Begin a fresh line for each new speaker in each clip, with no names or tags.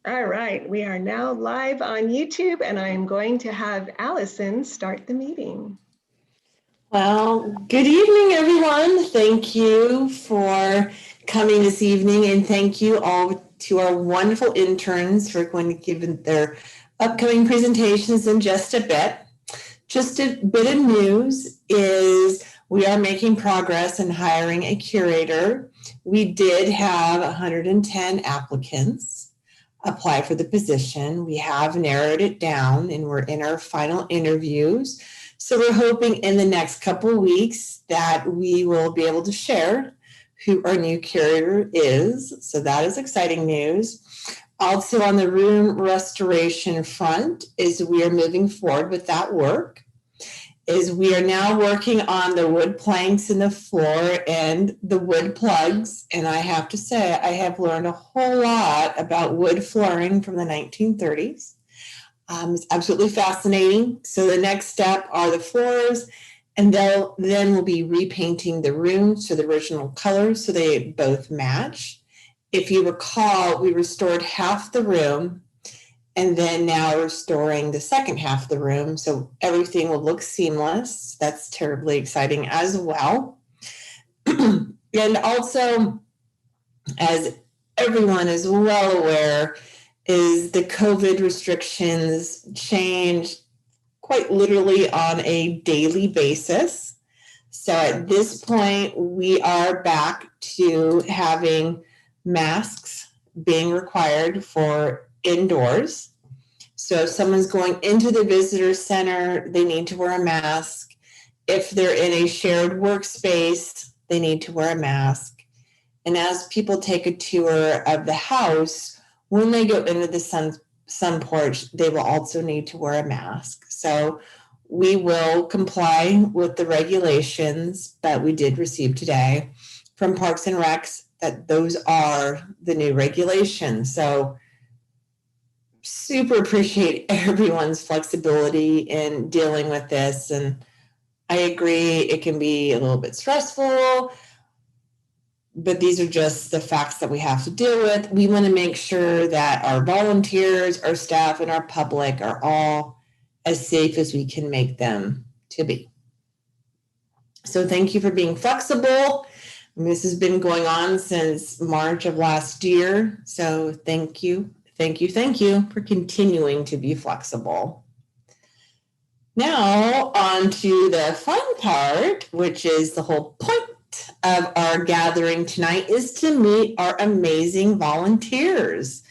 All right, we are now live on YouTube, and I'm going to have Allison start the meeting.
Well, good evening, everyone. Thank you for coming this evening, and thank you all to our wonderful interns who are going to give their upcoming presentations in just a bit. Just a bit of news is we are making progress in hiring a curator. We did have 110 applicants apply for the position. We have narrowed it down and we're in our final interviews. So we're hoping in the next couple of weeks that we will be able to share who our new curator is. So that is exciting news. Also on the room restoration front is we are moving forward with that work. Is we are now working on the wood planks in the floor and the wood plugs. And I have to say, I have learned a whole lot about wood flooring from the 1930s. It's absolutely fascinating. So the next step are the floors, and then we'll be repainting the rooms to the original colors so they both match. If you recall, we restored half the room, and then now restoring the second half of the room, so everything will look seamless. That's terribly exciting as well. And also, as everyone is well aware, is the COVID restrictions change quite literally on a daily basis. So at this point, we are back to having masks being required for indoors. So if someone's going into the visitor center, they need to wear a mask. If they're in a shared workspace, they need to wear a mask. And as people take a tour of the house, when they go into the sun porch, they will also need to wear a mask. So we will comply with the regulations that we did receive today from Parks and Recs, that those are the new regulations. So super appreciate everyone's flexibility in dealing with this. And I agree, it can be a little bit stressful, but these are just the facts that we have to deal with. We want to make sure that our volunteers, our staff, and our public are all as safe as we can make them to be. So thank you for being flexible. This has been going on since March of last year. So thank you for continuing to be flexible. Now on to the fun part, which is the whole point of our gathering tonight, is to meet our amazing volunteers.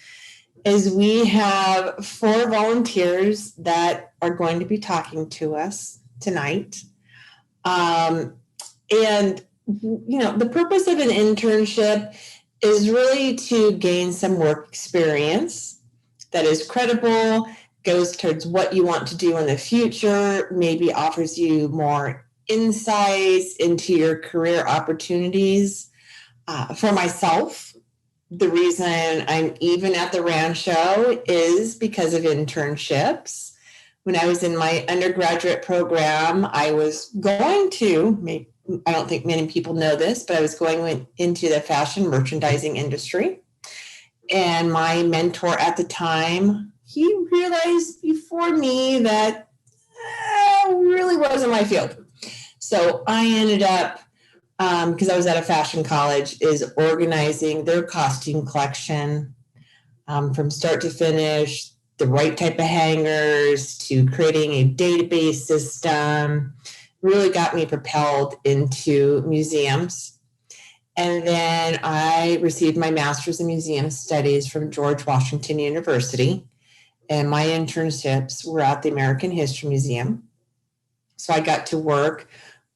As we have 4 volunteers that are going to be talking to us tonight. And the purpose of an internship is really to gain some work experience that is credible, goes towards what you want to do in the future, maybe offers you more insights into your career opportunities. For myself, the reason I'm even at the Rancho is because of internships. When I was in my undergraduate program, I was going to, I don't think many people know this, but I was going into the fashion merchandising industry. And my mentor at the time, he realized before me that really wasn't my field. So I ended up, because I was at a fashion college, is organizing their costume collection from start to finish, the right type of hangers, to creating a database system. Really got me propelled into museums. And then I received my master's in museum studies from George Washington University. And my internships were at the American History Museum. So I got to work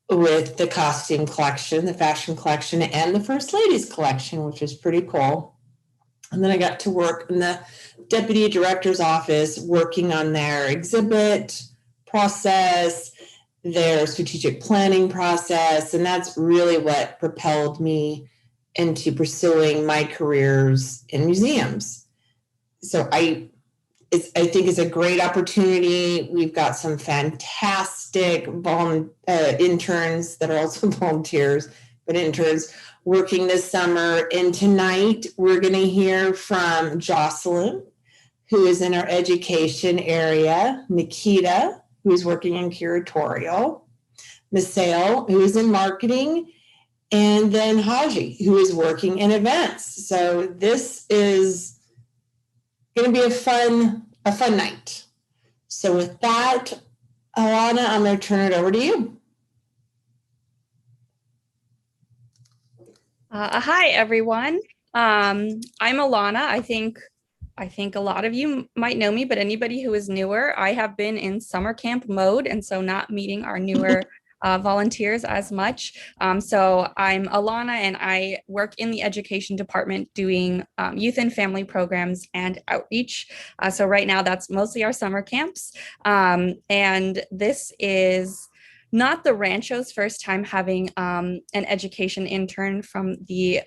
with the costume collection, the fashion collection, and the First Lady's collection, which was pretty cool. And then I got to work in the deputy director's office, working on their exhibit process, their strategic planning process. And that's really what propelled me into pursuing my careers in museums. So I think it's a great opportunity. We've got some fantastic interns that are also volunteers, but interns working this summer. And tonight we're going to hear from Jocelyn, who is in our education area, Nikita, who is working in curatorial, Misael, who is in marketing, and then Haji, who is working in events. So this is going to be a fun night. So with that, Alana, I'm going to turn it over to you.
Hi, everyone. I'm Alana. I think a lot of you might know me, but anybody who is newer, I have been in summer camp mode, and so not meeting our newer volunteers as much. So I'm Alana, and I work in the education department doing youth and family programs and outreach. So right now, that's mostly our summer camps. And this is not the Rancho's first time having an education intern from the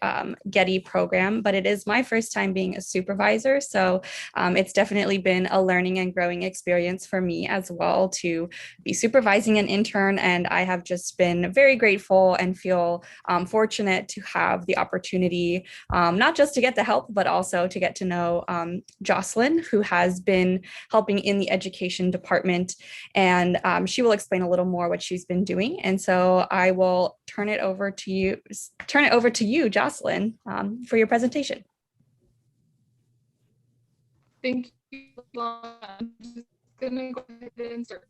Getty program, but it is my first time being a supervisor. So it's definitely been a learning and growing experience for me as well to be supervising an intern. And I have just been very grateful and feel fortunate to have the opportunity, not just to get the help, but also to get to know Jocelyn, who has been helping in the education department. And she will explain a little more what she's been doing. And so I will turn it over to you, Jocelyn, for your presentation.
Thank you, Lana. I'm just gonna go ahead and start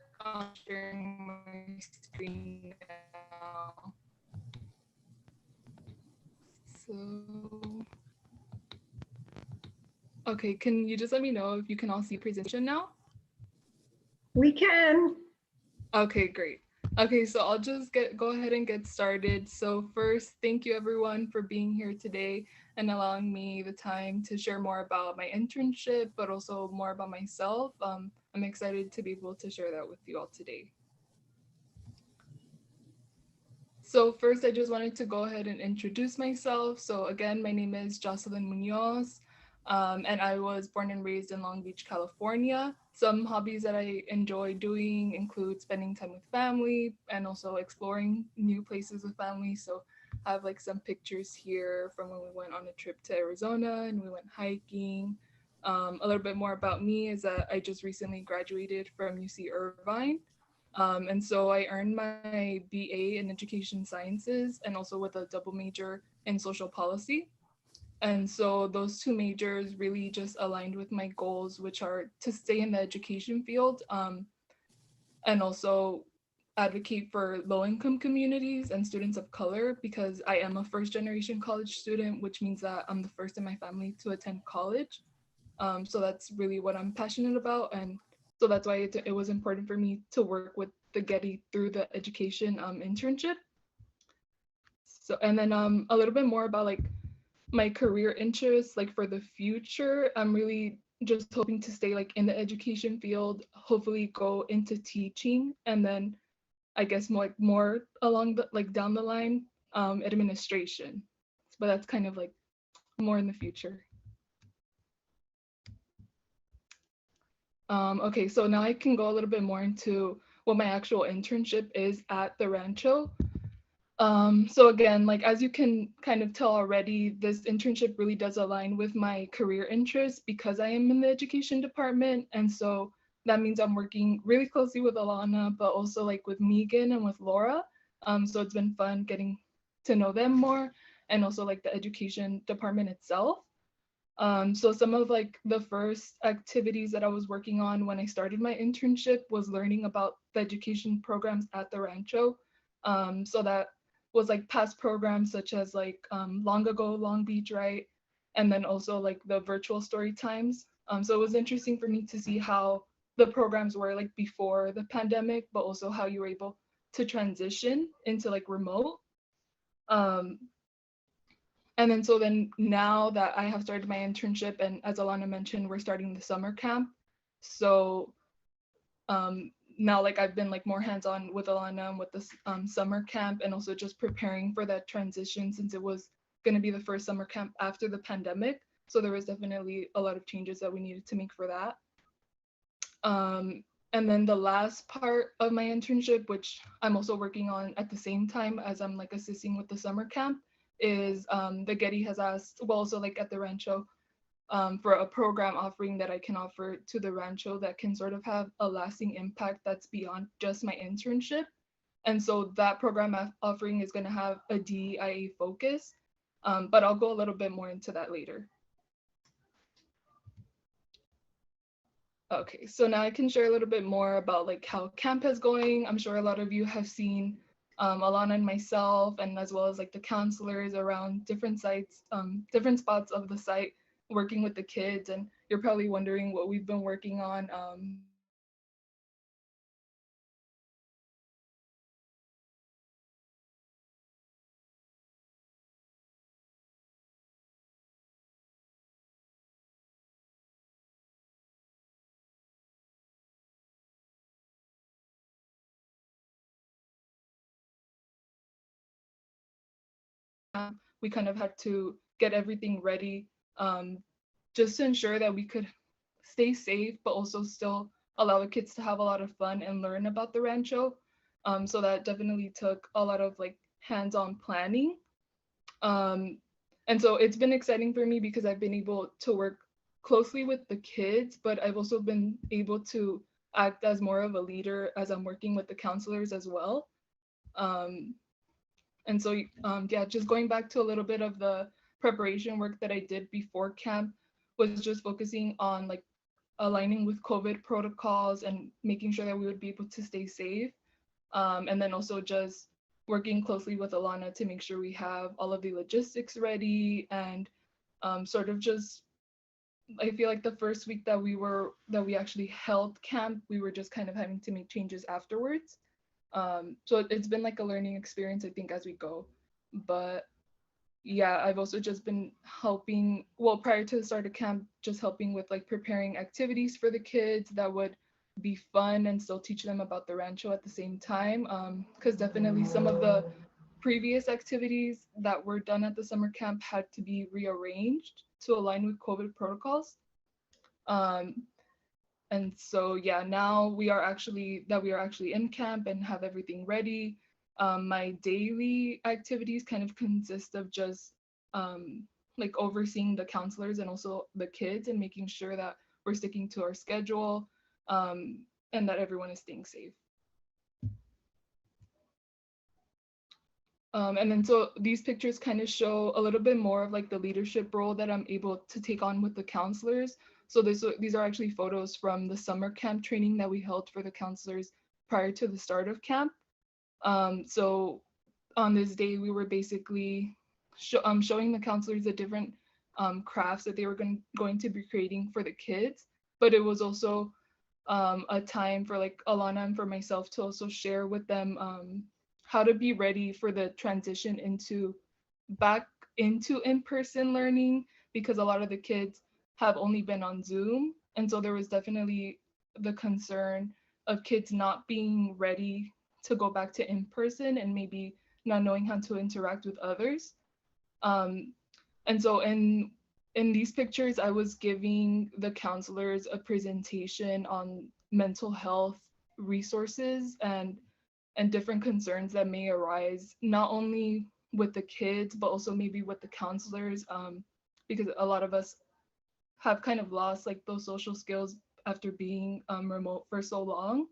sharing my screen now. So, okay, can you just let me know if you can all see presentation now?
We can.
Okay, great. Okay, so I'll just go ahead and get started. So first, thank you everyone for being here today and allowing me the time to share more about my internship, but also more about myself. I'm excited to be able to share that with you all today. So first, I just wanted to go ahead and introduce myself. So again, my name is Jocelyn Munoz, and I was born and raised in Long Beach, California. Some hobbies that I enjoy doing include spending time with family and also exploring new places with family. So I have like some pictures here from when we went on a trip to Arizona and we went hiking. A little bit more about me is that I just recently graduated from UC Irvine. And so I earned my BA in Education Sciences and also with a double major in Social Policy. And so those two majors really just aligned with my goals, which are to stay in the education field and also advocate for low-income communities and students of color, because I am a first-generation college student, which means that I'm the first in my family to attend college. So that's really what I'm passionate about. And so that's why it was important for me to work with the Getty through the education internship. So, and then a little bit more about like my career interests, like for the future, I'm really just hoping to stay like in the education field, hopefully go into teaching, and then I guess more along the like down the line, administration. But that's kind of like more in the future. Okay, so now I can go a little bit more into what my actual internship is at the Rancho. So again, like as you can kind of tell already, this internship really does align with my career interests because I am in the education department. And so that means I'm working really closely with Alana, but also like with Megan and with Laura. So it's been fun getting to know them more and also like the education department itself. So some of like the first activities that I was working on when I started my internship was learning about the education programs at the Rancho. So that was like past programs such as like Long Ago Long Beach, right? And then also like the virtual story times. So it was interesting for me to see how the programs were like before the pandemic, but also how you were able to transition into like remote. And then so then now that I have started my internship, and as Alana mentioned, we're starting the summer camp. So now like I've been like more hands-on with Alana with this summer camp, and also just preparing for that transition since it was going to be the first summer camp after the pandemic. So there was definitely a lot of changes that we needed to make for that. And then the last part of my internship, which I'm also working on at the same time as I'm like assisting with the summer camp, is the Getty has asked, well, also like at the Rancho, for a program offering that I can offer to the rancho that can sort of have a lasting impact that's beyond just my internship. And so that program offering is going to have a DEIA focus, but I'll go a little bit more into that later. Okay, so now I can share a little bit more about like how camp is going. I'm sure a lot of you have seen Alana and myself, and as well as like the counselors around different sites, different spots of the site, working with the kids. And you're probably wondering what we've been working on. We kind of had to get everything ready just to ensure that we could stay safe, but also still allow the kids to have a lot of fun and learn about the rancho. So that definitely took a lot of like hands-on planning. And so it's been exciting for me because I've been able to work closely with the kids, but I've also been able to act as more of a leader as I'm working with the counselors as well. And so, yeah, just going back to a little bit of the preparation work that I did before camp was just focusing on like aligning with COVID protocols and making sure that we would be able to stay safe. And then also just working closely with Alana to make sure we have all of the logistics ready and sort of just, I feel like the first week that we actually held camp, we were just kind of having to make changes afterwards. So it's been like a learning experience, I think, as we go. But yeah, I've also just been helping, well, prior to the start of camp, just helping with like preparing activities for the kids that would be fun and still teach them about the rancho at the same time. Because definitely some of the previous activities that were done at the summer camp had to be rearranged to align with COVID protocols. And so, yeah, now we are actually in camp and have everything ready. My daily activities kind of consist of just like overseeing the counselors and also the kids and making sure that we're sticking to our schedule and that everyone is staying safe. And then so these pictures kind of show a little bit more of like the leadership role that I'm able to take on with the counselors. So these are actually photos from the summer camp training that we held for the counselors prior to the start of camp. So on this day, we were basically showing the counselors the different crafts that they were going to be creating for the kids. But it was also a time for like Alana and for myself to also share with them how to be ready for the transition back into in-person learning, because a lot of the kids have only been on Zoom. And so there was definitely the concern of kids not being ready to go back to in-person and maybe not knowing how to interact with others. And so in these pictures, I was giving the counselors a presentation on mental health resources and different concerns that may arise, not only with the kids, but also maybe with the counselors, because a lot of us have kind of lost like those social skills after being remote for so long.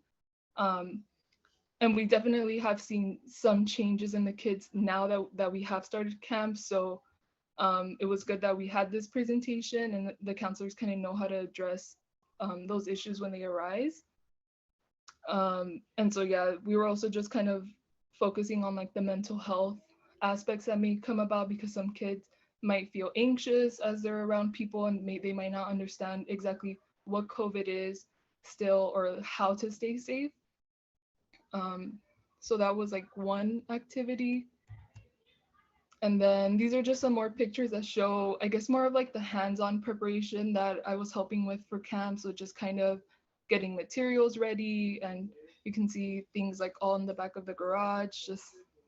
And we definitely have seen some changes in the kids now that we have started camp. So it was good that we had this presentation and the counselors kind of know how to address those issues when they arise. And so, yeah, we were also just kind of focusing on like the mental health aspects that may come about, because some kids might feel anxious as they're around people and they might not understand exactly what COVID is still or how to stay safe. So that was like one activity. And then these are just some more pictures that show, I guess, more of like the hands-on preparation that I was helping with for camp. So just kind of getting materials ready, and you can see things like all in the back of the garage. Just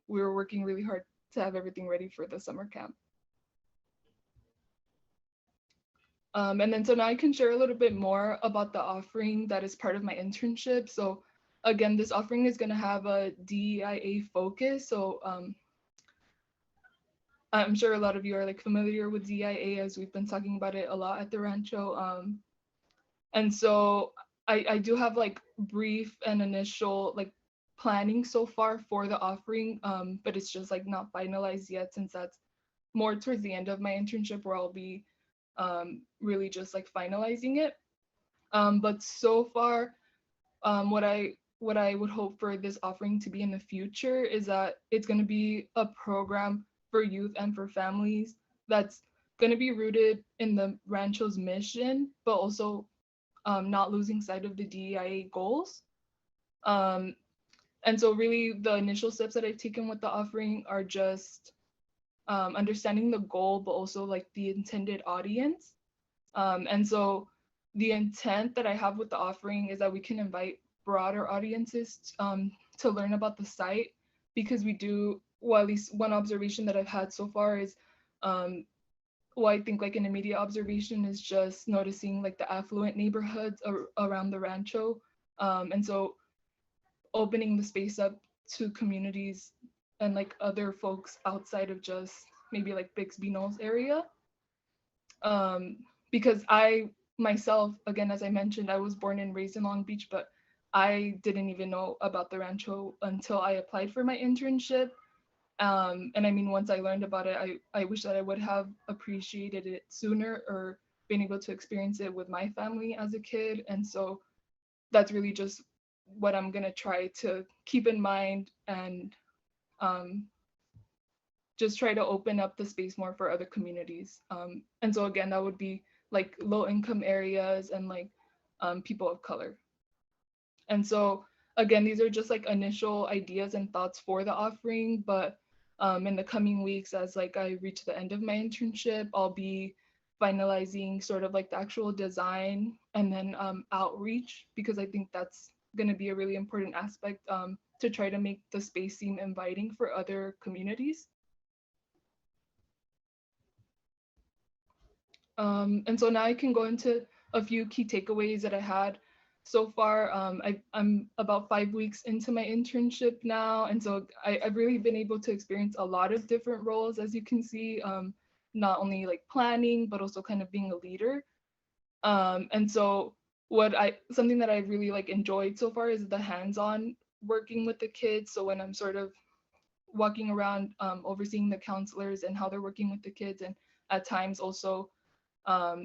we were working really hard to have everything ready for the summer camp. And then so now I can share a little bit more about the offering that is part of my internship. So again, this offering is going to have a DEIA focus. So I'm sure a lot of you are like familiar with ZIA, as we've been talking about it a lot at the Rancho. And so I do have like brief and initial like planning so far for the offering, but it's just like not finalized yet, since that's more towards the end of my internship, where I'll be really just like finalizing it. But so far, what I would hope for this offering to be in the future is that it's going to be a program for youth and for families that's going to be rooted in the Rancho's mission, but also not losing sight of the DEIA goals. And so really the initial steps that I've taken with the offering are just understanding the goal, but also like the intended audience. And so the intent that I have with the offering is that we can invite broader audiences to learn about the site, because we do, well, at least one observation that I've had so far is, well, I think like an immediate observation is just noticing like the affluent neighborhoods around the Rancho. And so opening the space up to communities and like other folks outside of just maybe like Bixby Knolls area. Because I myself, again, as I mentioned, I was born and raised in Long Beach, but I didn't even know about the Rancho until I applied for my internship. And I mean, once I learned about it, I wish that I would have appreciated it sooner, or been able to experience it with my family as a kid. And so that's really just what I'm gonna try to keep in mind, and just try to open up the space more for other communities. And so again, that would be like low income areas and like people of color. And so again, these are just like initial ideas and thoughts for the offering, but in the coming weeks, as like I reach the end of my internship, I'll be finalizing sort of like the actual design, and then outreach, because I think that's going to be a really important aspect to try to make the space seem inviting for other communities. And so now I can go into a few key takeaways that I had so far. I'm about 5 weeks into my internship now, and so I've really been able to experience a lot of different roles, as you can see, not only like planning, but also kind of being a leader. And so something that I really like enjoyed so far is the hands-on working with the kids. So when I'm sort of walking around, overseeing the counselors and how they're working with the kids, and at times also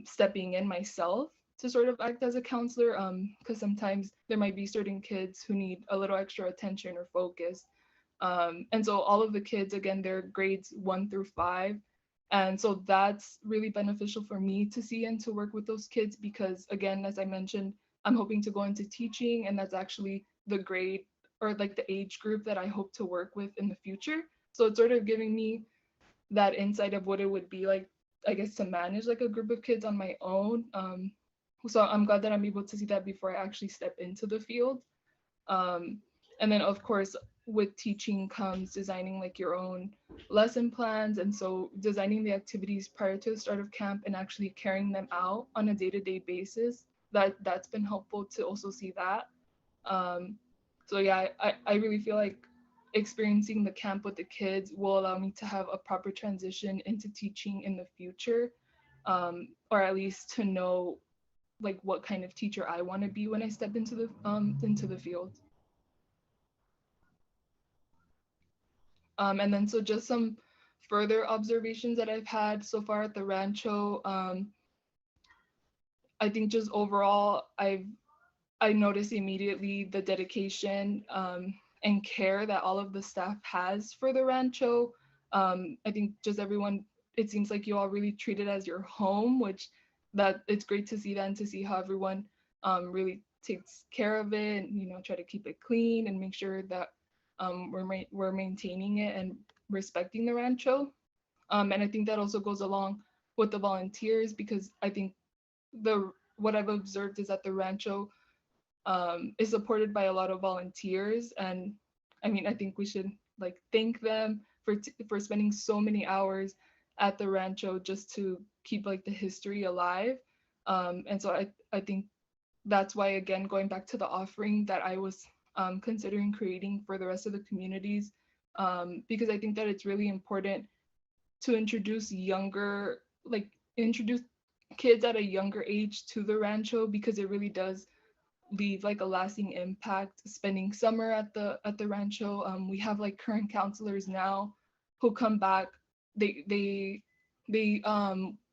stepping in myself to sort of act as a counselor, because sometimes there might be certain kids who need a little extra attention or focus. And so all of the kids, again, they're grades 1 through 5. And so that's really beneficial for me to see and to work with those kids, because again, as I mentioned, I'm hoping to go into teaching, and that's actually the grade or like the age group that I hope to work with in the future. So it's sort of giving me that insight of what it would be like, I guess, to manage like a group of kids on my own. So I'm glad that I'm able to see that before I actually step into the field. And then of course, with teaching comes designing like your own lesson plans. And so designing the activities prior to the start of camp and actually carrying them out on a day-to-day basis, that's been helpful to also see that. So yeah, I really feel like experiencing the camp with the kids will allow me to have a proper transition into teaching in the future, or at least to know like what kind of teacher I want to be when I step into the field. And then so just some further observations that I've had so far at the Rancho. I think just overall, I noticed immediately the dedication and care that all of the staff has for the Rancho. I think just everyone, it seems like you all really treat it as your home, which that it's great to see that, and to see how everyone really takes care of it, and try to keep it clean and make sure that we're maintaining it and respecting the Rancho. And I think that also goes along with the volunteers, because I think what I've observed is that the Rancho is supported by a lot of volunteers, and I mean, I think we should like thank them for spending so many hours at the Rancho just to keep like the history alive. And so I think that's why, again, going back to the offering that I was considering creating for the rest of the communities, because I think that it's really important to introduce introduce kids at a younger age to the rancho, because it really does leave like a lasting impact spending summer at the rancho. We have like current counselors now who come back. They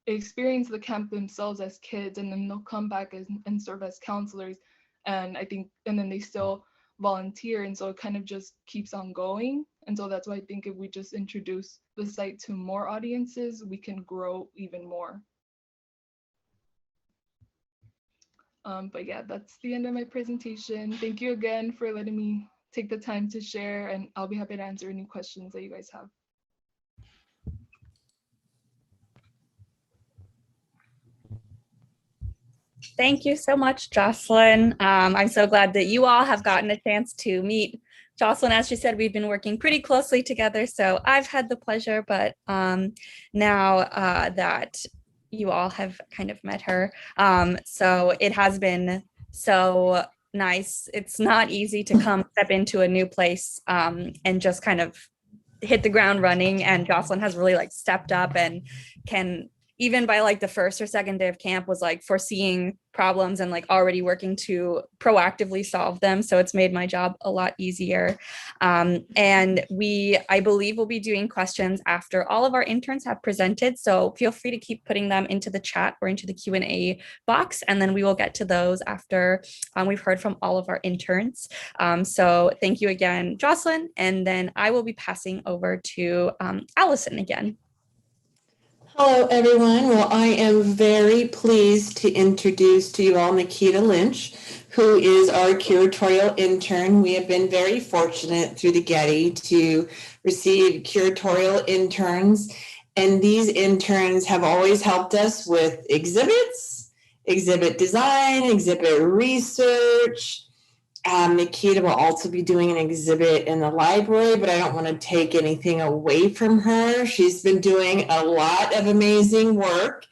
experience the camp themselves as kids, and then they'll come back and serve as counselors. And I think, and then they still volunteer, and so it kind of just keeps on going. And so that's why I think if we just introduce the site to more audiences, we can grow even more. But yeah, that's the end of my presentation. Thank you again for letting me take the time to share, and I'll be happy to answer any questions that you guys have.
Thank you so much, Jocelyn. I'm so glad that you all have gotten a chance to meet Jocelyn. As she said, we've been working pretty closely together, so I've had the pleasure, but now that you all have kind of met her, so it has been so nice. It's not easy to come step into a new place and just kind of hit the ground running, and Jocelyn has really like stepped up and can, even by like the first or second day of camp, was like foreseeing problems and like already working to proactively solve them. So it's made my job a lot easier. And I believe we'll be doing questions after all of our interns have presented. So feel free to keep putting them into the chat or into the Q&A box, and then we will get to those after we've heard from all of our interns. So thank you again, Jocelyn. And then I will be passing over to Allison again.
Hello, everyone. Well, I am very pleased to introduce to you all Nikita Lynch, who is our curatorial intern. We have been very fortunate through the Getty to receive curatorial interns, and these interns have always helped us with exhibits, exhibit design, exhibit research. Nikita will also be doing an exhibit in the library, but I don't want to take anything away from her. She's been doing a lot of amazing work,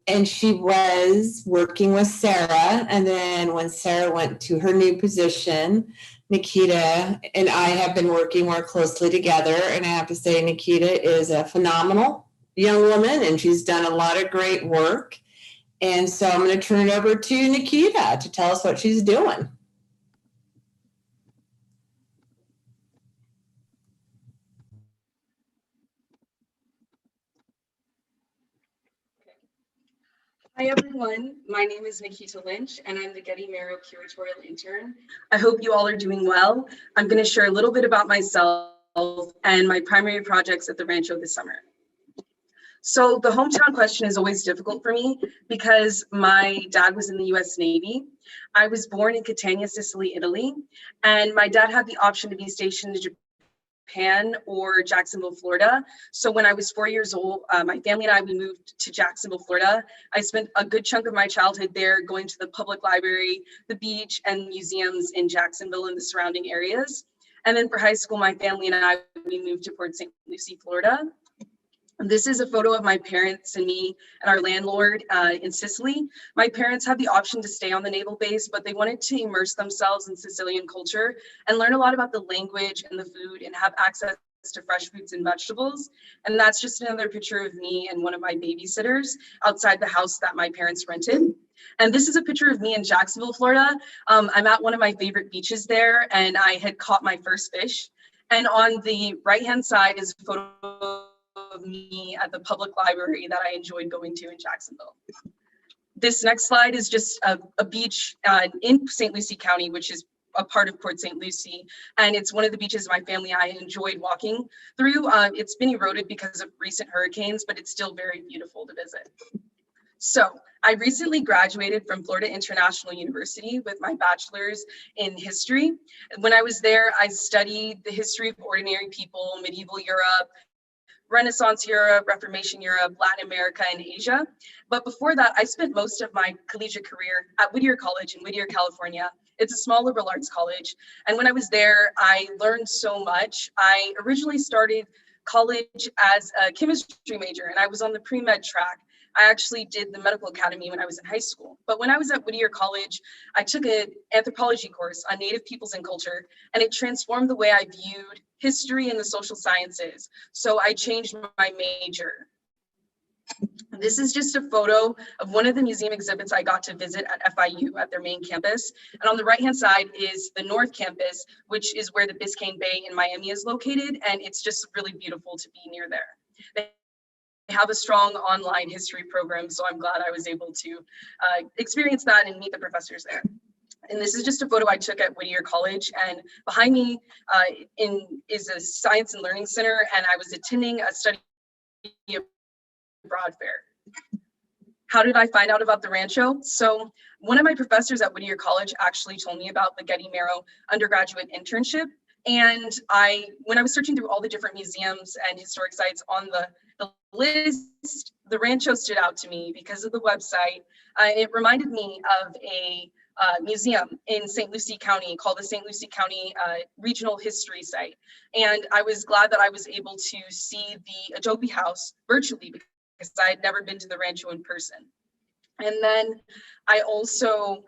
and she was working with Sarah. And then when Sarah went to her new position, Nikita and I have been working more closely together. And I have to say, Nikita is a phenomenal young woman, and she's done a lot of great work. And so I'm going to turn it over to Nikita to tell us what she's doing.
Hi everyone, my name is Nikita Lynch and I'm the Getty Merrill curatorial intern. I hope you all are doing well. I'm going to share a little bit about myself and my primary projects at the Rancho this summer. So the hometown question is always difficult for me because my dad was in the US Navy. I was born in Catania, Sicily, Italy, and my dad had the option to be stationed in Japan or Jacksonville, Florida. So when I was 4 years old, my family and I, we moved to Jacksonville, Florida. I spent a good chunk of my childhood there, going to the public library, the beach, and museums in Jacksonville and the surrounding areas. And then for high school, my family and I, we moved to Port St. Lucie, Florida. This is a photo of my parents and me and our landlord in Sicily. My parents had the option to stay on the naval base, but they wanted to immerse themselves in Sicilian culture and learn a lot about the language and the food and have access to fresh fruits and vegetables. And that's just another picture of me and one of my babysitters outside the house that my parents rented. And this is a picture of me in Jacksonville, Florida. I'm at one of my favorite beaches there, and I had caught my first fish. And on the right-hand side is a photo of me at the public library that I enjoyed going to in Jacksonville. This next slide is just a beach in St. Lucie County, which is a part of Port St. Lucie. And it's one of the beaches my family and I enjoyed walking through. It's been eroded because of recent hurricanes, but it's still very beautiful to visit. So I recently graduated from Florida International University with my bachelor's in history. When I was there, I studied the history of ordinary people, medieval Europe, Renaissance Europe, Reformation Europe, Latin America, and Asia. But before that, I spent most of my collegiate career at Whittier College in Whittier, California. It's a small liberal arts college. And when I was there, I learned so much. I originally started college as a chemistry major, and I was on the pre-med track. I actually did the medical academy when I was in high school. But when I was at Whittier College, I took an anthropology course on Native peoples and culture, and it transformed the way I viewed history and the social sciences. So I changed my major. This is just a photo of one of the museum exhibits I got to visit at FIU at their main campus. And on the right-hand side is the North Campus, which is where the Biscayne Bay in Miami is located. And it's just really beautiful to be near there. They have a strong online history program, so I'm glad I was able to experience that and meet the professors there. And this is just a photo I took at Whittier College. And behind me is a science and learning center, and I was attending a study abroad fair. How did I find out about the Rancho? So one of my professors at Whittier College actually told me about the Getty Merrow undergraduate internship. And when I was searching through all the different museums and historic sites on the list, the Rancho stood out to me because of the website. It reminded me of a museum in St. Lucie County called the St. Lucie County Regional History Site. And I was glad that I was able to see the adobe house virtually because I had never been to the Rancho in person. And then I also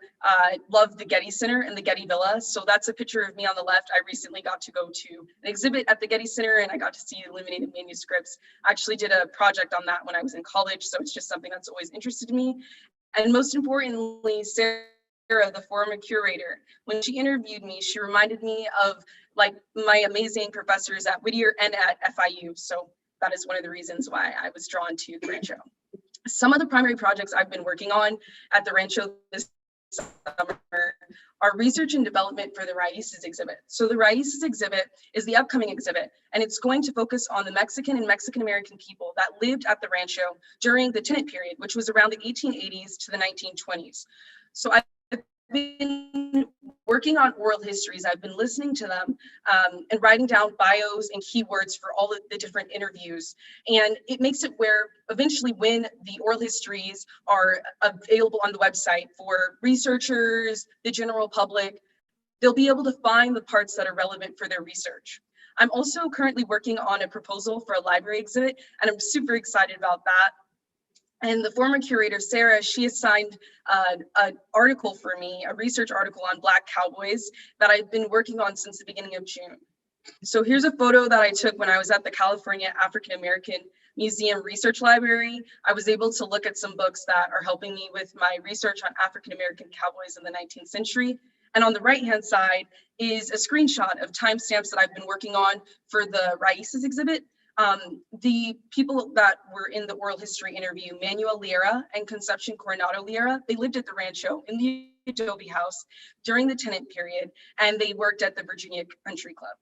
love the Getty Center and the Getty Villa. So that's a picture of me on the left. I recently got to go to an exhibit at the Getty Center, and I got to see illuminated manuscripts. I actually did a project on that when I was in college. So it's just something that's always interested me. And most importantly, Sarah, the former curator, when she interviewed me, she reminded me of like my amazing professors at Whittier and at FIU. So that is one of the reasons why I was drawn to the Rancho. Some of the primary projects I've been working on at the Rancho this summer are research and development for the Raíces exhibit. So the Raíces exhibit is the upcoming exhibit, and it's going to focus on the Mexican and Mexican-American people that lived at the Rancho during the tenant period, which was around the 1880s to the 1920s. So I've been working on oral histories. I've been listening to them and writing down bios and keywords for all of the different interviews. And it makes it where eventually when the oral histories are available on the website for researchers, the general public, they'll be able to find the parts that are relevant for their research. I'm also currently working on a proposal for a library exhibit, and I'm super excited about that. And the former curator, Sarah, she assigned an article for me, a research article on Black cowboys that I've been working on since the beginning of June. So here's a photo that I took when I was at the California African American Museum Research Library. I was able to look at some books that are helping me with my research on African American cowboys in the 19th century. And on the right-hand side is a screenshot of timestamps that I've been working on for the Raíces exhibit. The people that were in the oral history interview, Manuel Liera and Concepcion Coronado Liera, they lived at the Rancho in the adobe house during the tenant period, and they worked at the Virginia Country Club.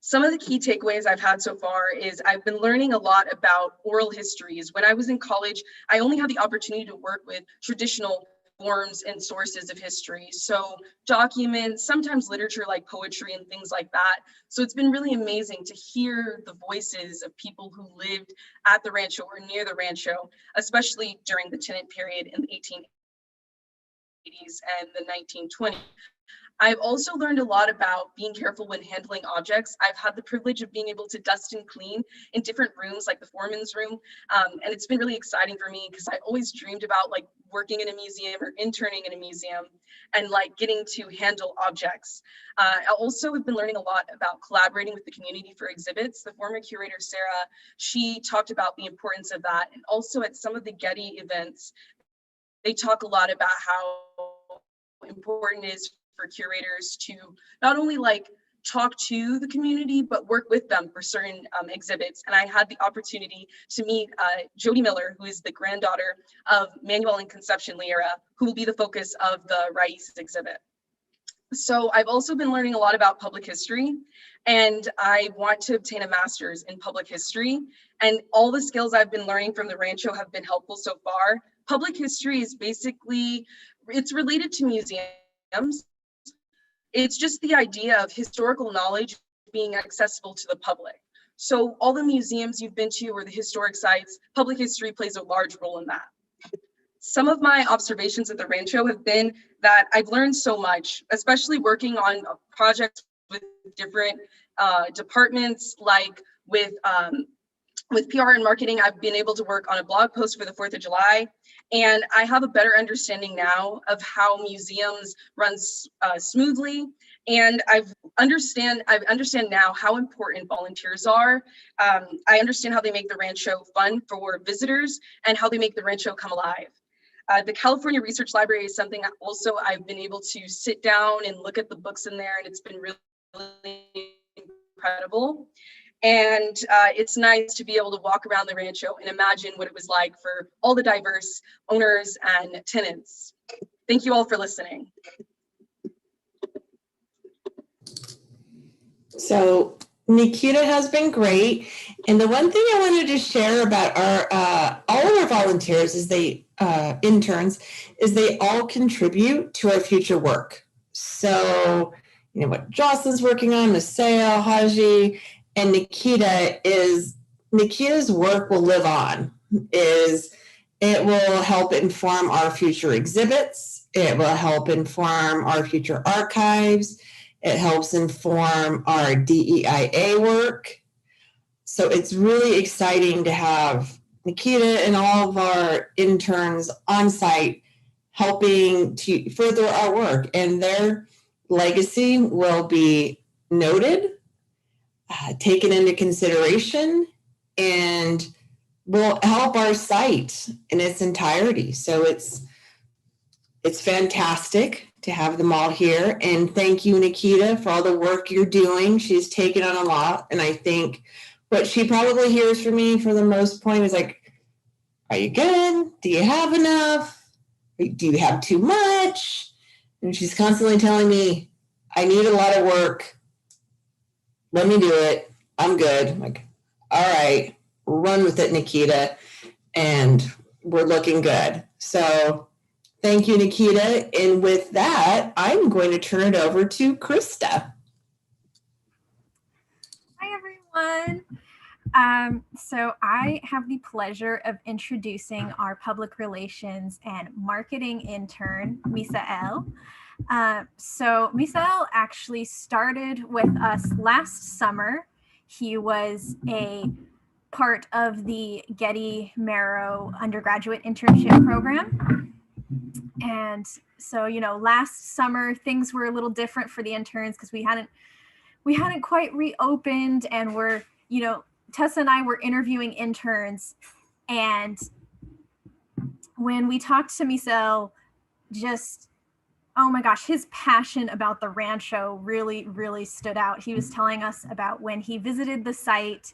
Some of the key takeaways I've had so far is I've been learning a lot about oral histories. When I was in college, I only had the opportunity to work with traditional forms and sources of history. So documents, sometimes literature like poetry and things like that. So it's been really amazing to hear the voices of people who lived at the Rancho or near the Rancho, especially during the tenant period in the 1880s and the 1920s. I've also learned a lot about being careful when handling objects. I've had the privilege of being able to dust and clean in different rooms, like the foreman's room. And it's been really exciting for me because I always dreamed about like working in a museum or interning in a museum and like getting to handle objects. I also have been learning a lot about collaborating with the community for exhibits. The former curator, Sarah, she talked about the importance of that. And also at some of the Getty events, they talk a lot about how important it is for curators to not only like talk to the community, but work with them for certain exhibits. And I had the opportunity to meet Jody Miller, who is the granddaughter of Manuel and Concepcion Liera, who will be the focus of the Raíces exhibit. So I've also been learning a lot about public history, and I want to obtain a master's in public history. And all the skills I've been learning from the Rancho have been helpful so far. Public history is basically, it's related to museums. It's just the idea of historical knowledge being accessible to the public. So all the museums you've been to or the historic sites, public history plays a large role in that. Some of my observations at the Rancho have been that I've learned so much, especially working on projects with different departments, like with with PR and marketing, I've been able to work on a blog post for the 4th of July, and I have a better understanding now of how museums run smoothly. And I understand now how important volunteers are. I understand how they make the Rancho fun for visitors and how they make the Rancho come alive. The California Research Library is something that also I've been able to sit down and look at the books in there, and it's been really incredible. And it's nice to be able to walk around the Rancho and imagine what it was like for all the diverse owners and tenants. Thank you all for listening.
So Nikita has been great. And the one thing I wanted to share about our all of our volunteers is interns, is they all contribute to our future work. So, you know, what Jocelyn's working on, Maseo, Haji, and Nikita's work will live on. It will help inform our future exhibits. It will help inform our future archives. It helps inform our DEIA work. So it's really exciting to have Nikita and all of our interns on site helping to further our work, and their legacy will be noted, taken into consideration, and will help our site in its entirety. So it's fantastic to have them all here. And thank you, Nikita, for all the work you're doing. She's taken on a lot. And I think what she probably hears from me for the most part is like, are you good? Do you have enough? Do you have too much? And she's constantly telling me, I need a lot of work. Let me do it. I'm good. I'm like, all right, run with it, Nikita. And we're looking good. So thank you, Nikita. And with that, I'm going to turn it over to Krista.
Hi, everyone. So I have the pleasure of introducing our public relations and marketing intern, Misael. So Misael actually started with us last summer. He was a part of the Getty Marrow undergraduate internship program. And so, you know, last summer things were a little different for the interns because we hadn't quite reopened, and Tessa and I were interviewing interns, and when we talked to Misael, just, oh my gosh, his passion about the Rancho really, really stood out. He was telling us about when he visited the site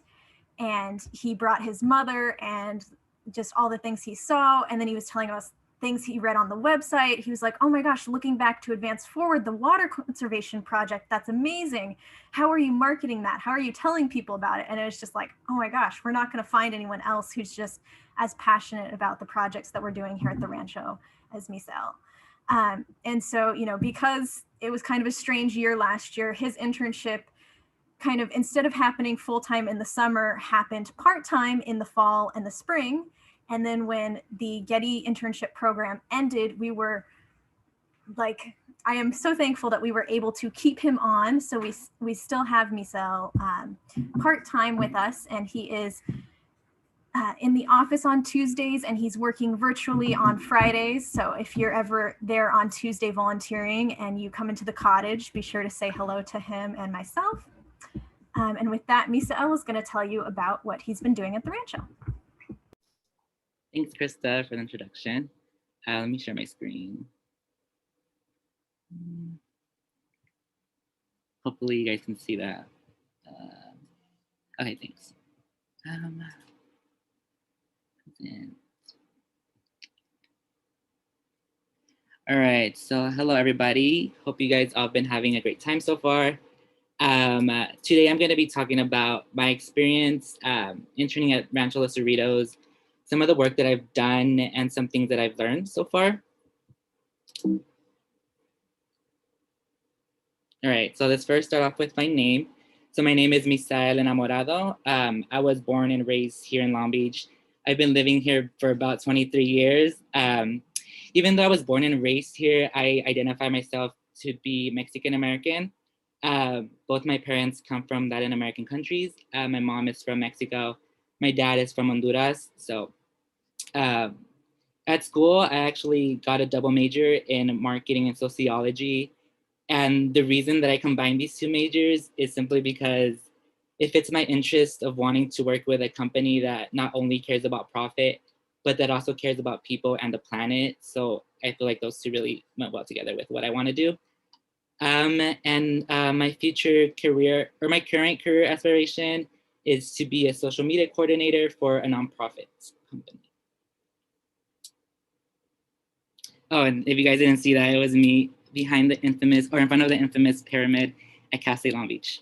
and he brought his mother and just all the things he saw. And then he was telling us things he read on the website. He was like, oh my gosh, looking back to Advance Forward, the water conservation project, that's amazing. How are you marketing that? How are you telling people about it? And it was just like, oh my gosh, we're not going to find anyone else who's just as passionate about the projects that we're doing here at the Rancho as Misael. And so, you know, because it was kind of a strange year last year, his internship kind of, instead of happening full-time in the summer, happened part-time in the fall and the spring. And then when the Getty internship program ended, we were like, I am so thankful that we were able to keep him on. So we still have Misael part-time with us, and he is in the office on Tuesdays, and he's working virtually on Fridays. So if you're ever there on Tuesday volunteering and you come into the cottage, be sure to say hello to him and myself. And with that, Misael is going to tell you about what he's been doing at the Rancho.
Thanks, Krista, for the introduction. Let me share my screen. Hopefully you guys can see that. Okay, thanks. All right, so hello everybody. Hope you guys all been having a great time so far. Today I'm going to be talking about my experience interning at Rancho Los Cerritos, some of the work that I've done, and some things that I've learned so far. All right, so let's first start off with my name. So my name is Misael Enamorado. I was born and raised here in Long Beach. I've been living here for about 23 years. Even though I was born and raised here, I identify myself to be Mexican American. Both my parents come from Latin American countries. My mom is from Mexico. My dad is from Honduras. So at school, I actually got a double major in marketing and sociology. And the reason that I combined these two majors is simply because it fits my interest of wanting to work with a company that not only cares about profit, but that also cares about people and the planet. So I feel like those two really went well together with what I want to do. My future career, or my current career aspiration, is to be a social media coordinator for a nonprofit company. Oh, and if you guys didn't see that, it was me behind the infamous, or in front of the infamous pyramid at Castle Long Beach.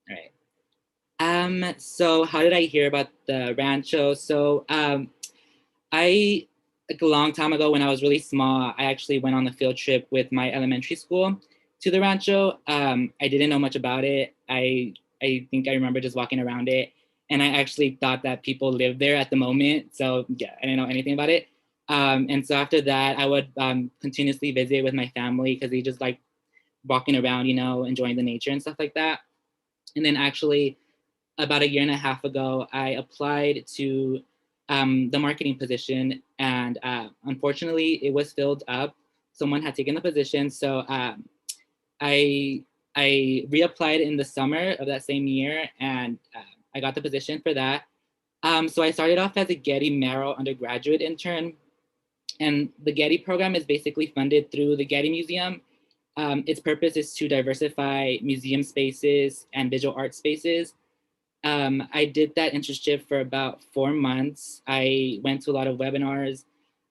All right. So how did I hear about the rancho? So I, like a long time ago when I was really small, I actually went on a field trip with my elementary school to the rancho. I didn't know much about it. I think I remember just walking around it, and I actually thought that people lived there at the moment. So yeah, I didn't know anything about it. And so after that, I would continuously visit with my family because they just like walking around, enjoying the nature and stuff like that. And then actually about a year and a half ago, I applied to the marketing position, and unfortunately it was filled up. Someone had taken the position. So I reapplied in the summer of that same year, and I got the position for that. So I started off as a Getty Merrill undergraduate intern. And the Getty program is basically funded through the Getty Museum. Its purpose is to diversify museum spaces and visual art spaces. I did that internship for about 4 months. I went to a lot of webinars.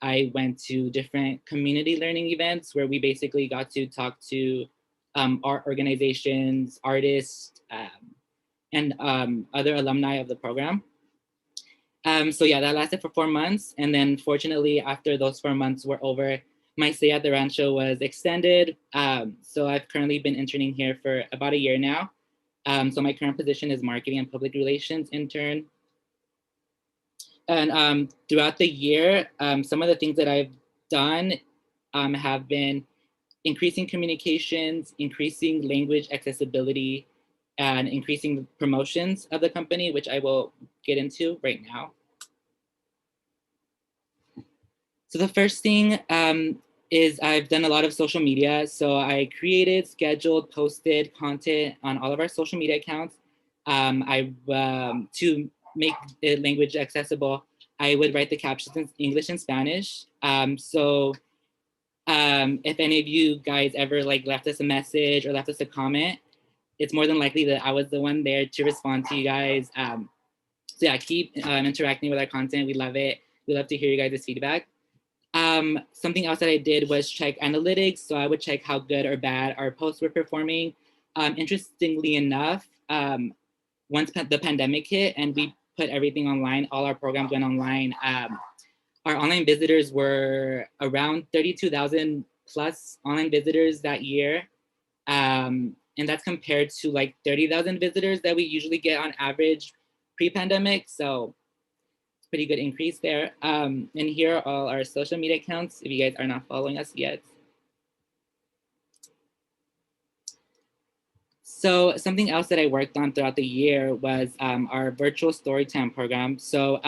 I went to different community learning events where we basically got to talk to art organizations, artists, and other alumni of the program. So yeah, that lasted for 4 months. And then fortunately, after those 4 months were over, my stay at the rancho was extended. So I've currently been interning here for about a year now. So my current position is marketing and public relations intern. And throughout the year, some of the things that I've done have been increasing communications, increasing language accessibility, and increasing promotions of the company, which I will get into right now. So the first thing is I've done a lot of social media. So I created, scheduled, posted content on all of our social media accounts. To make the language accessible, I would write the captions in English and Spanish. If any of you guys ever left us a message or left us a comment, it's more than likely that I was the one there to respond to you guys. So yeah, keep interacting with our content. We love it. We love to hear you guys' feedback. Something else that I did was check analytics. So I would check how good or bad our posts were performing. Interestingly enough, once the pandemic hit and we put everything online, all our programs went online, our online visitors were around 32,000 plus online visitors that year. And that's compared to 30,000 visitors that we usually get on average pre-pandemic. So pretty good increase there. And here are all our social media accounts if you guys are not following us yet. So something else that I worked on throughout the year was our virtual storytime program. So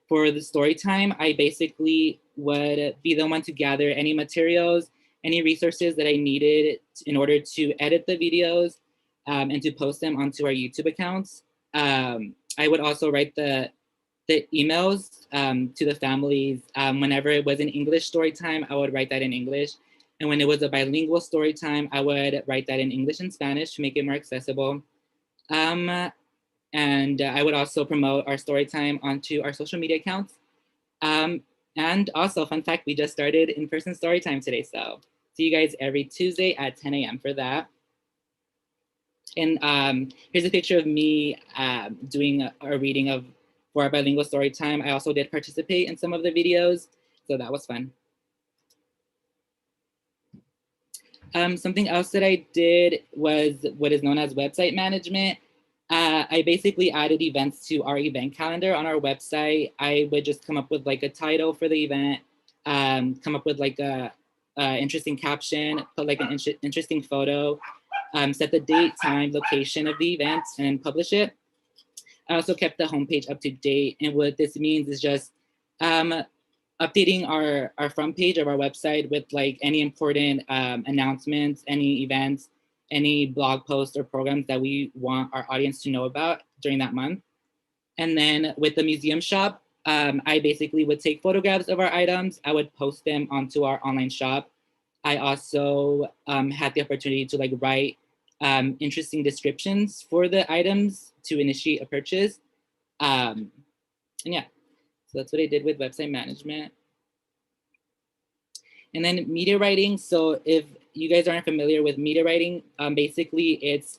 for the storytime, I basically would be the one to gather any materials, any resources that I needed in order to edit the videos and to post them onto our YouTube accounts. I would also write the emails to the families. Whenever it was an English story time, I would write that in English. And when it was a bilingual story time, I would write that in English and Spanish to make it more accessible. And I would also promote our story time onto our social media accounts. And also, fun fact, we just started in-person story time today. So see you guys every Tuesday at 10 a.m. for that. And here's a picture of me doing a reading for our bilingual story time. I also did participate in some of the videos, so that was fun. Something else that I did was what is known as website management. I basically added events to our event calendar on our website. I would just come up with a title for the event, come up with a interesting caption, put an interesting photo, set the date, time, location of the event, and publish it. I also kept the homepage up to date. And what this means is just updating our front page of our website with like any important announcements, any events, any blog posts or programs that we want our audience to know about during that month. And then with the museum shop, I basically would take photographs of our items. I would post them onto our online shop. I also had the opportunity to like write interesting descriptions for the items to initiate a purchase. And yeah, so that's what I did with website management. And then media writing. So if you guys aren't familiar with media writing, basically it's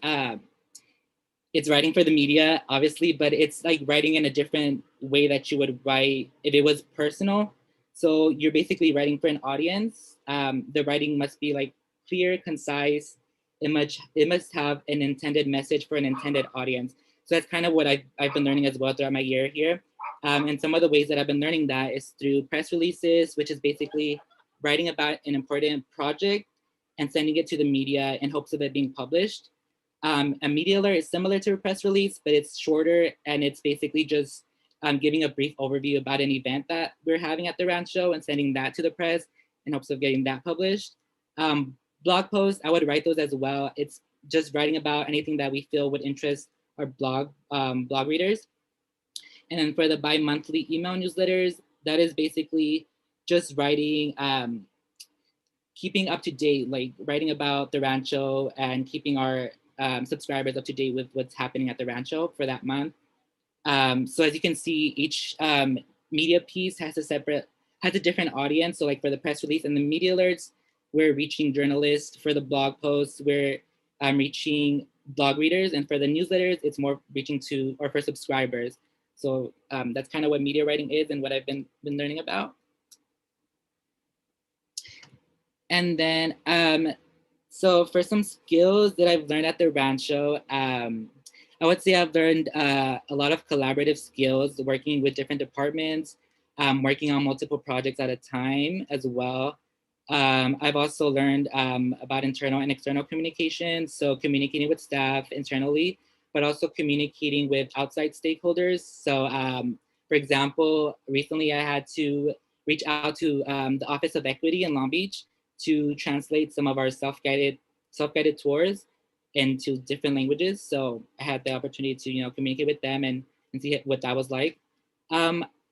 writing for the media, obviously, but it's like writing in a different way that you would write if it was personal. So you're basically writing for an audience. The writing must be like clear, concise. It must have an intended message for an intended audience. So that's kind of what I've been learning as well throughout my year here. And some of the ways that I've been learning that is through press releases, which is basically writing about an important project and sending it to the media in hopes of it being published. A media alert is similar to a press release, but it's shorter and it's basically just giving a brief overview about an event that we're having at the Rancho and sending that to the press in hopes of getting that published. Blog posts, I would write those as well. It's just writing about anything that we feel would interest our blog readers. And then for the bi-monthly email newsletters, that is basically just writing, keeping up to date, like writing about the Rancho and keeping our subscribers up to date with what's happening at the Rancho for that month. So as you can see, each media piece has a different audience. So like for the press release and the media alerts, we're reaching journalists. For the blog posts, we're reaching blog readers. And for the newsletters, it's more reaching to, or for subscribers. So that's kind of what media writing is and what I've been learning about. And then, so for some skills that I've learned at the Rancho, I would say I've learned a lot of collaborative skills, working with different departments, working on multiple projects at a time as well. I've also learned about internal and external communication, so communicating with staff internally, but also communicating with outside stakeholders. So for example, recently I had to reach out to the Office of Equity in Long Beach to translate some of our self-guided tours into different languages. So I had the opportunity to communicate with them and see what that was like.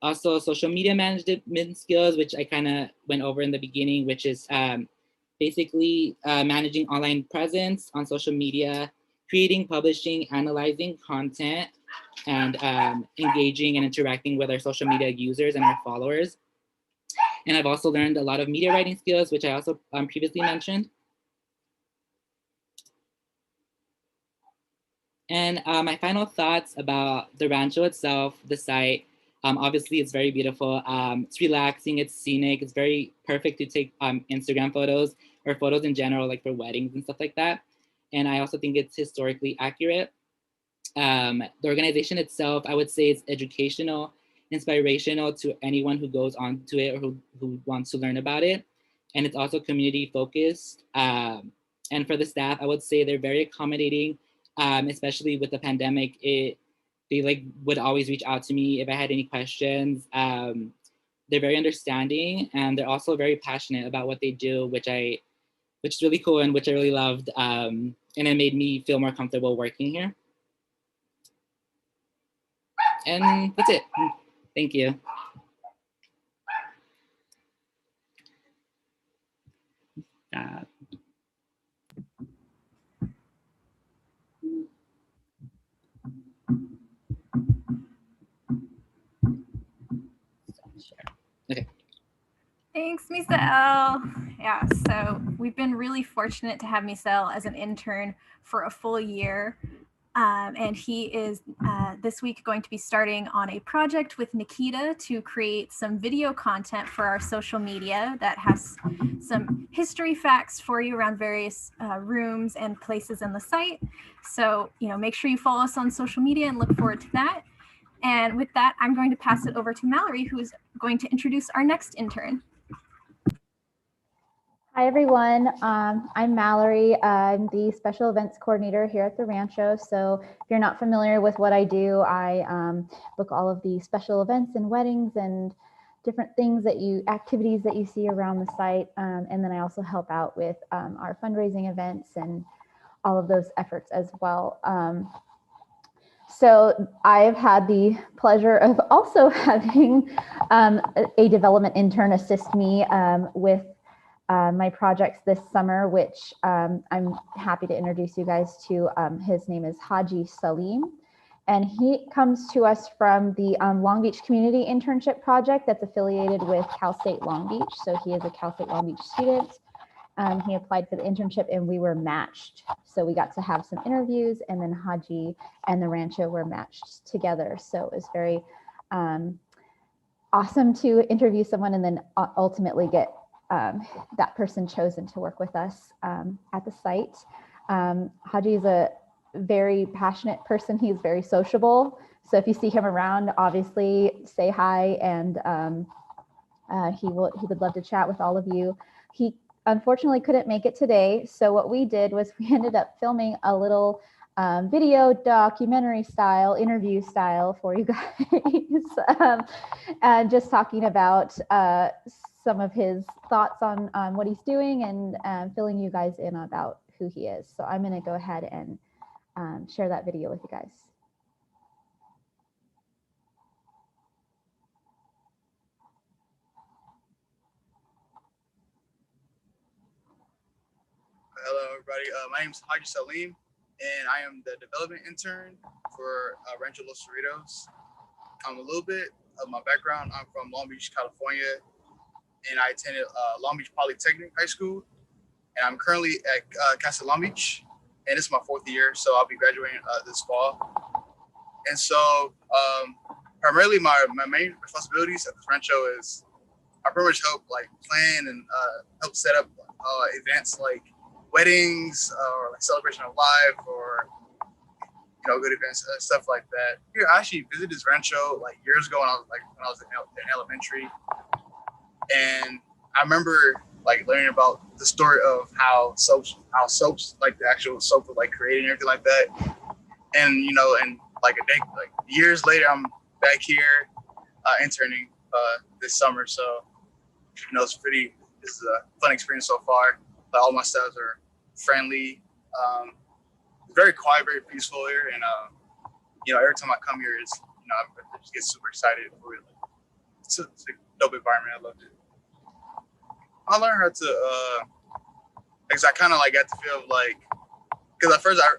Also social media management skills, which I kind of went over in the beginning, which is basically managing online presence on social media, creating, publishing, analyzing content, and engaging and interacting with our social media users and our followers. And I've also learned a lot of media writing skills, which I also previously mentioned. And my final thoughts about the Rancho itself, the site, obviously it's very beautiful. It's relaxing, it's scenic, it's very perfect to take Instagram photos or photos in general, like for weddings and stuff like that. And I also think it's historically accurate. The organization itself, I would say it's educational, inspirational to anyone who goes on to it or who wants to learn about it. And it's also community focused. And for the staff, I would say they're very accommodating, especially with the pandemic. They like would always reach out to me if I had any questions. They're very understanding and they're also very passionate about what they do, which is really cool and which I really loved. And it made me feel more comfortable working here. And that's it. Thank you. Okay.
Thanks, Misael. Yeah, so we've been really fortunate to have Misael as an intern for a full year. And he is this week going to be starting on a project with Nikita to create some video content for our social media that has some history facts for you around various rooms and places in the site. So, make sure you follow us on social media and look forward to that. And with that, I'm going to pass it over to Mallory, who is going to introduce our next intern.
Hi, everyone. I'm Mallory. I'm the special events coordinator here at the Rancho. So if you're not familiar with what I do, I book all of the special events and weddings and different things activities that you see around the site. And then I also help out with our fundraising events and all of those efforts as well. So I've had the pleasure of also having a development intern assist me with my projects this summer, which I'm happy to introduce you guys to. His name is Haji Salim, and he comes to us from the Long Beach Community Internship Project that's affiliated with Cal State Long Beach. So he is a Cal State Long Beach student. He applied for the internship and we were matched. So we got to have some interviews, and then Haji and the Rancho were matched together. So it was very awesome to interview someone and then ultimately get that person chosen to work with us at the site. Haji is a very passionate person. He's very sociable. So if you see him around, obviously say hi, and he would love to chat with all of you. He unfortunately couldn't make it today. So what we did was we ended up filming a little video documentary style, interview style for you guys, and just talking about some of his thoughts on what he's doing and filling you guys in about who he is. So I'm going to go ahead and share that video with you guys.
Hello, everybody. My name is Haji Salim, and I am the development intern for Rancho Los Cerritos. A little bit of my background. I'm from Long Beach, California, and I attended Long Beach Polytechnic High School, and I'm currently at Casa Long Beach, and this is my 4th year, so I'll be graduating this fall. And so primarily my main responsibilities at this Rancho is I pretty much help like plan and help set up events like weddings or like celebration of life or good events, stuff like that. Here, I actually visited this Rancho like years ago when I was in elementary, and I remember like learning about the story of how soaps like the actual soap was like created and everything like that. And and like years later, I'm back here interning this summer, so it's this is a fun experience so far. All my staffs are friendly, very quiet, very peaceful here, and every time I come here, I just get super excited for it. It's a dope environment. I loved it. I learned how to, because I kind of like got the feel of like, because at first I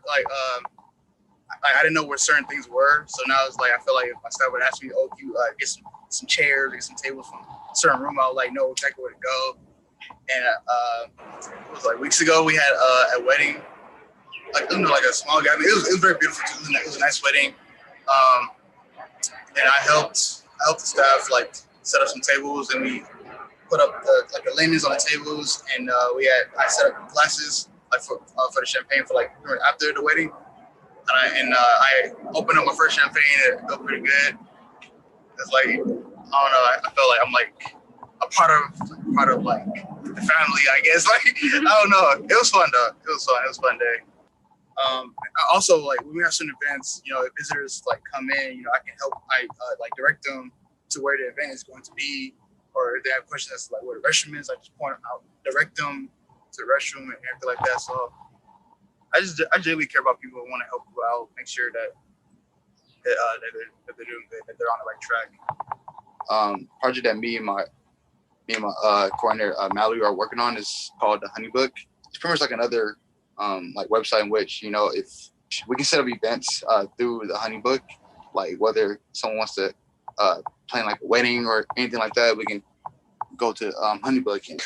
didn't know where certain things were, so now it's like I feel like if my staff would ask me, "Oh, can you get some chairs, get some tables from a certain room," I would like know exactly where to go. And it was like weeks ago we had a wedding, like a small gathering. It was very beautiful too. It was a nice wedding, and I helped the staff like set up some tables, and we put up the linens on the tables, and I set up glasses like for the champagne for like after the wedding, and I opened up my first champagne. It felt pretty good. It's like I don't know. I felt like I'm like a part of like the family, I guess. Like I don't know. It was fun though. It was fun. It was a fun day. Also, like when we have certain events, if visitors like come in, I can help. I like direct them to where the event is going to be, or if they have questions like where the restroom is, I just point them out, direct them to the restroom and everything like that. So I genuinely care about people who want to help people out, make sure that they're doing good, that they're on the right track. Project that me and my coordinator Mallory are working on is called the Honey Book. It's pretty much like another like website in which if we can set up events through the Honey Book, like whether someone wants to plan like a wedding or anything like that, we can go to Honey Book and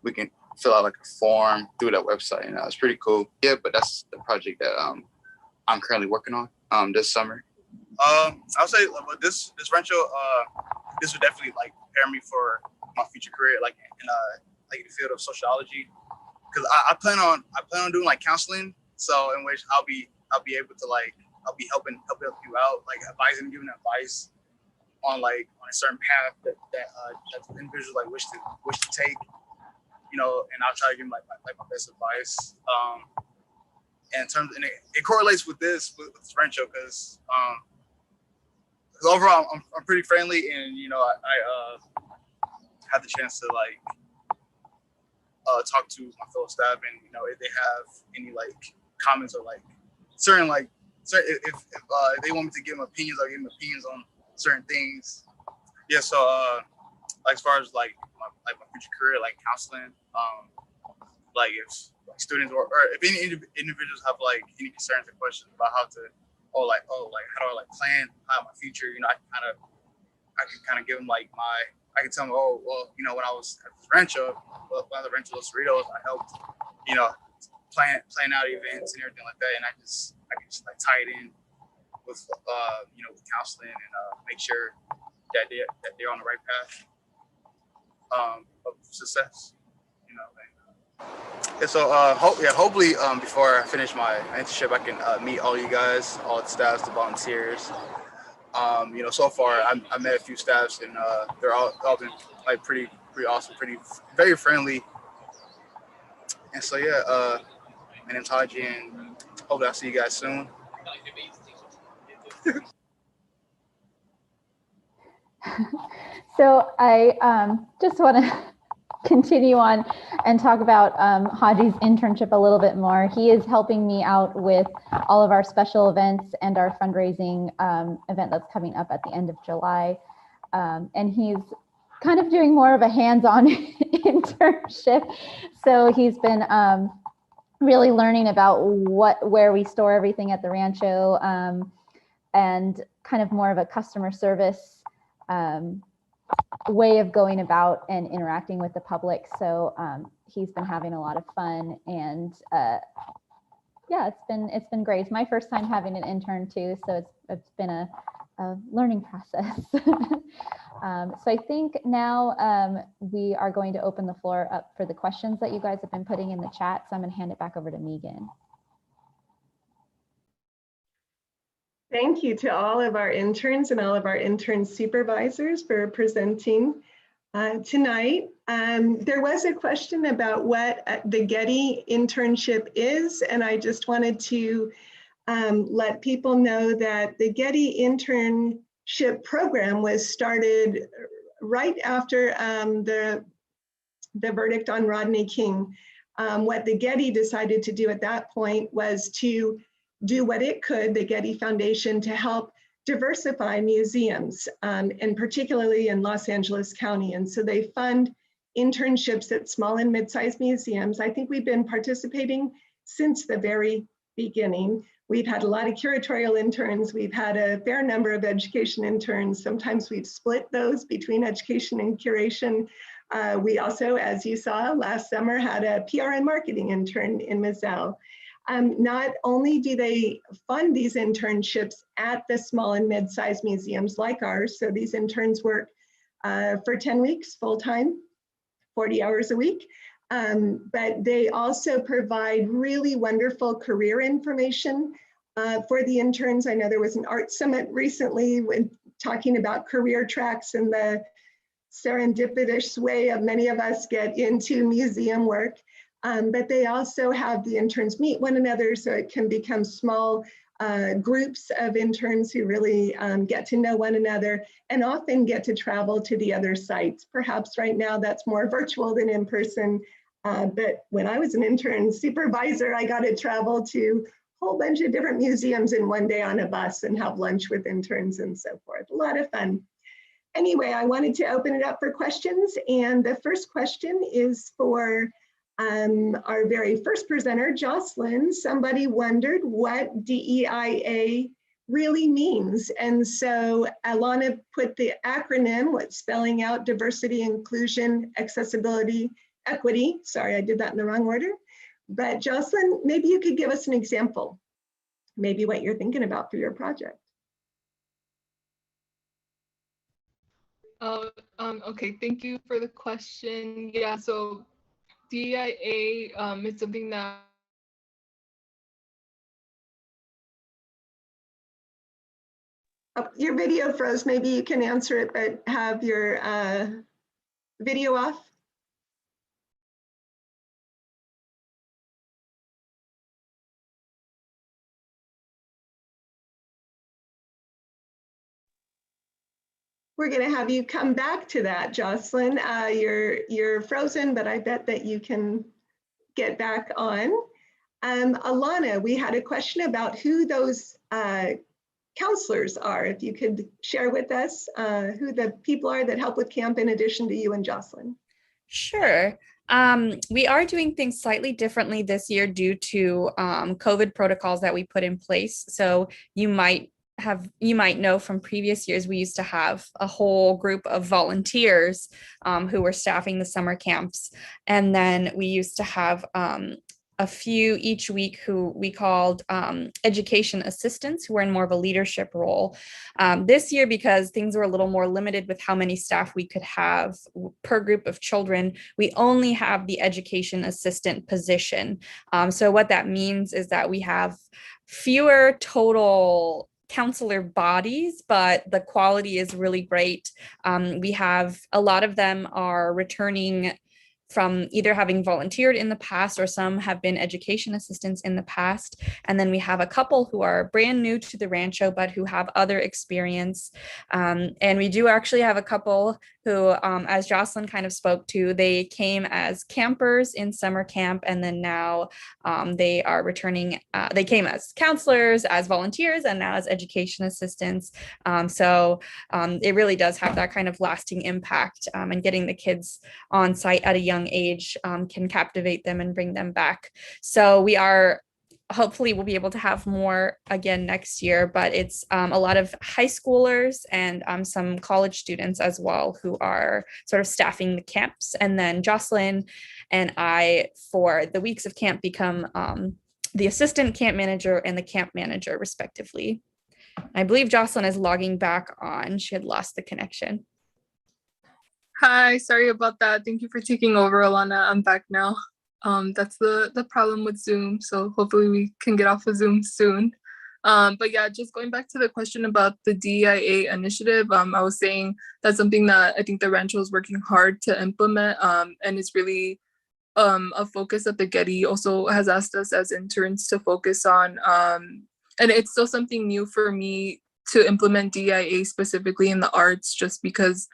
we can fill out like a form through that website, and it's pretty cool. Yeah, but that's the project that I'm currently working on this summer. I would say this Rancho, this would definitely like prepare me for my future career, like in the field of sociology, because I plan on doing like counseling, so in which I'll be able to I'll be helping you out, like advising, giving advice on a certain path that the individuals like wish to take. you know, and I'll try to give them like my best advice. And in terms, and it correlates with this with Rancho because overall I'm pretty friendly, and you know I had the chance to like talk to my fellow staff, and you know if they have any like comments or like certain if they want me to give them opinions, I'll give them opinions on certain things. Yeah, so like as far as like my future career, like counseling, like if like students or if any individuals have like any concerns or questions about how to how do I like plan out my future, you know, I can kind of give them like I can tell them, oh well, you know, when I was at the Rancho, one of the Rancho Los Cerritos, I helped, you know, plan out events and everything like that, and I can just like tie it in with you know, with counseling and make sure that they're on the right path of success, you know. And so hopefully before I finish my internship, I can meet all you guys, all the staffs, the volunteers. You know, so far I met a few staffs, and they're all been like pretty awesome, very friendly. And so yeah, my name's Haji, and hopefully I'll see you guys soon.
So I just want to continue on and talk about Haji's internship a little bit more. He is helping me out with all of our special events and our fundraising event that's coming up at the end of July. And he's kind of doing more of a hands-on internship. So he's been really learning about where we store everything at the Rancho, and kind of more of a customer service way of going about and interacting with the public. So he's been having a lot of fun, and yeah, it's been great. It's my first time having an intern too, so it's been a learning process. So I think now we are going to open the floor up for the questions that you guys have been putting in the chat. So I'm going to hand it back over to Megan.
Thank you to all of our interns and all of our intern supervisors for presenting tonight. There was a question about what the Getty internship is, and I just wanted to let people know that the Getty internship program was started right after the verdict on Rodney King. What the Getty decided to do at that point was to do what it could, the Getty Foundation, to help diversify museums, and particularly in Los Angeles County. And so they fund internships at small and mid-sized museums. I think we've been participating since the very beginning. We've had a lot of curatorial interns. We've had a fair number of education interns. Sometimes we've split those between education and curation. We also, as you saw last summer, had a PR and marketing intern in Mizell. Not only do they fund these internships at the small and mid-sized museums like ours, so these interns work for 10 weeks full-time, 40 hours a week, but they also provide really wonderful career information for the interns. I know there was an art summit recently when talking about career tracks and the serendipitous way of many of us get into museum work. But they also have the interns meet one another, so it can become small groups of interns who really get to know one another and often get to travel to the other sites. Perhaps right now that's more virtual than in person, but when I was an intern supervisor, I got to travel to a whole bunch of different museums in one day on a bus and have lunch with interns and so forth. A lot of fun. Anyway, I wanted to open it up for questions, and the first question is for our very first presenter, Jocelyn. Somebody wondered what DEIA really means. And so Alana put the acronym, what's spelling out diversity, inclusion, accessibility, equity. Sorry, I did that in the wrong order. But Jocelyn, maybe you could give us an example, maybe what you're thinking about for your project.
Okay, thank you for the question. Yeah, so DIA is something that
your video froze. Maybe you can answer it, but have your video off. we're going to have you come back to that, Jocelyn. You're frozen, but I bet that you can get back on. Alana, we had a question about who those counselors are. If you could share with us who the people are that help with camp in addition to you and Jocelyn.
Sure. We are doing things slightly differently this year due to COVID protocols that we put in place. So you might know from previous years, we used to have a whole group of volunteers who were staffing the summer camps. And then we used to have a few each week who we called education assistants, who were in more of a leadership role. This year, because things were a little more limited with how many staff we could have per group of children, we only have the education assistant position. So what that means is that we have fewer total counselor bodies, but the quality is really great. We have a lot of them are returning from either having volunteered in the past, or some have been education assistants in the past. And then we have a couple who are brand new to the Rancho, but who have other experience. And we do actually have a couple who, as Jocelyn kind of spoke to, they came as campers in summer camp, and then now they are returning, they came as counselors, as volunteers, and now as education assistants. So it really does have that kind of lasting impact, and getting the kids on site at a young age can captivate them and bring them back. So we are, hopefully we'll be able to have more again next year, but it's a lot of high schoolers and some college students as well who are sort of staffing the camps. And then Jocelyn and I, for the weeks of camp, become the assistant camp manager and the camp manager respectively. I believe Jocelyn is logging back on. She had lost the connection.
Hi, sorry about that. Thank you for taking over, Alana. I'm back now. That's the problem with Zoom. So hopefully we can get off of Zoom soon. But yeah, just going back to the question about the DIA initiative, I was saying that's something that I think the Rancho is working hard to implement, and it's really a focus that the Getty also has asked us as interns to focus on. And it's still something new for me to implement DIA specifically in the arts, just because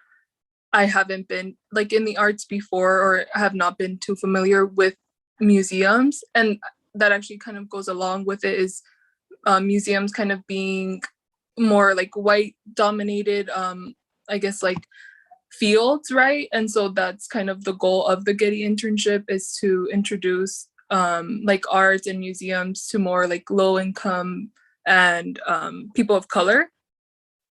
I haven't been like in the arts before, or have not been too familiar with museums. And that actually kind of goes along with it, is museums kind of being more like white dominated, I guess, like fields, right? And so that's kind of the goal of the Getty internship, is to introduce like arts and museums to more like low income and people of color.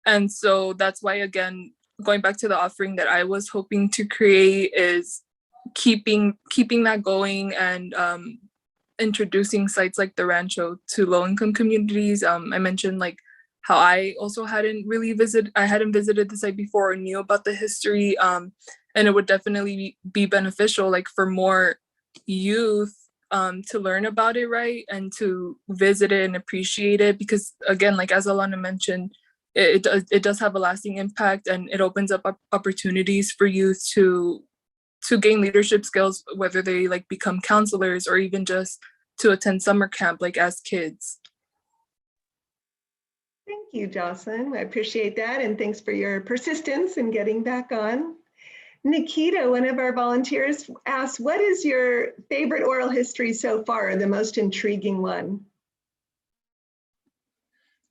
And so that's why, again, going back to the offering that I was hoping to create, is keeping that going and introducing sites like the Rancho to low-income communities. I mentioned like how I also hadn't visited the site before or knew about the history, and it would definitely be beneficial, like for more youth to learn about it, right, and to visit it and appreciate it, because again, like as Alana mentioned, it does have a lasting impact, and it opens up opportunities for youth to gain leadership skills, whether they like become counselors or even just to attend summer camp like as kids.
Thank you, Jocelyn. I appreciate that, and thanks for your persistence in getting back on. Nikita, one of our volunteers, asked, what is your favorite oral history so far, or the most intriguing one?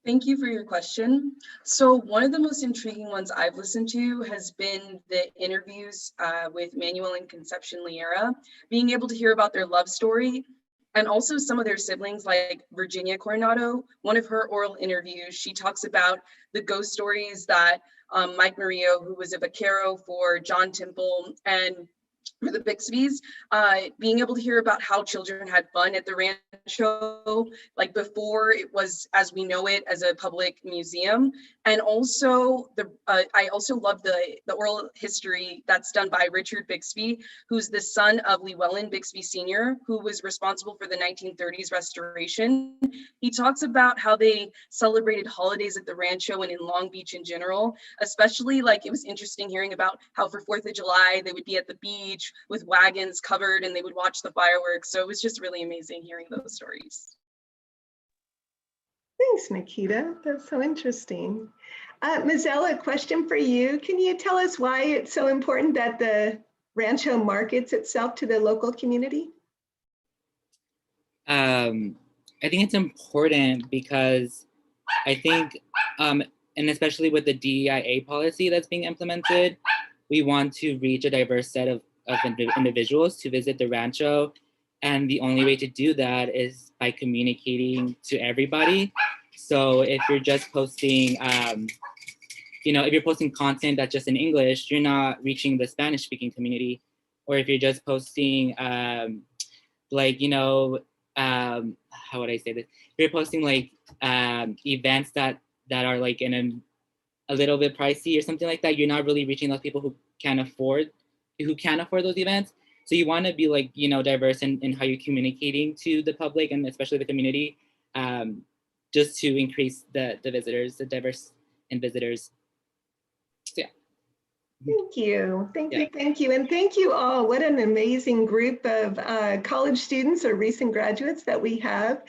Thank you for your question. So one of the most intriguing ones I've listened to has been the interviews with Manuel and Concepcion Liera, being able to hear about their love story, and also some of their siblings like Virginia Coronado. One of her oral interviews, she talks about the ghost stories that Mike Murillo, who was a vaquero for John Temple and for the Bixbys, being able to hear about how children had fun at the Rancho, like before it was as we know it as a public museum. And also I also love the oral history that's done by Richard Bixby, who's the son of Llewellyn Bixby Sr., who was responsible for the 1930s restoration. He talks about how they celebrated holidays at the Rancho and in Long Beach in general, especially like it was interesting hearing about how for 4th of July, they would be at the beach with wagons covered and they would watch the fireworks. So it was just really amazing hearing those stories.
Thanks, Nikita. That's so interesting. Mizella, a question for you. Can you tell us why it's so important that the Rancho markets itself to the local community?
I think it's important because I think, and especially with the DEIA policy that's being implemented, we want to reach a diverse set of individuals to visit the Rancho. And the only way to do that is by communicating to everybody. So if you're just posting, if you're posting content that's just in English, you're not reaching the Spanish speaking community. Or if you're just posting, how would I say this? If you're posting events that are like in a little bit pricey or something like that, you're not really reaching those people who can afford those events. So you want to be diverse in how you're communicating to the public and especially the community, just to increase the visitors, the diverse in visitors. So, yeah.
Thank you. Thank you. And thank you all. What an amazing group of college students or recent graduates that we have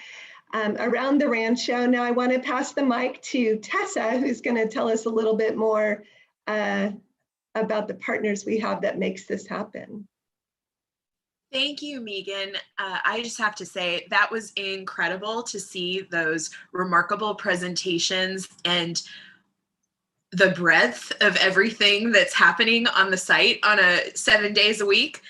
around the Rancho. Now I want to pass the mic to Tessa, who's going to tell us a little bit more about the partners we have that makes this happen.
Thank you, Megan. I just have to say that was incredible to see those remarkable presentations and the breadth of everything that's happening on the site on 7 days a week.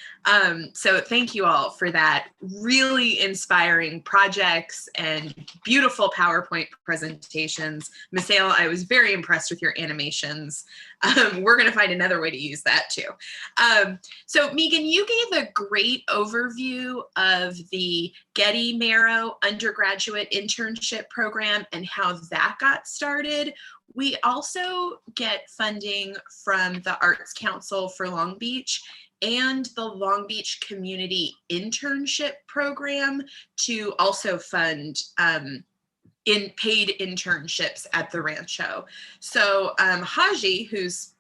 So thank you all for that. Really inspiring projects and beautiful PowerPoint presentations. Misael, I was very impressed with your animations. We're gonna find another way to use that too. So Megan, you gave a great overview of the Getty Marrow undergraduate internship program and how that got started. We also get funding from the Arts Council for Long Beach and the Long Beach Community Internship Program to also fund in paid internships at the Rancho. So Haji, whose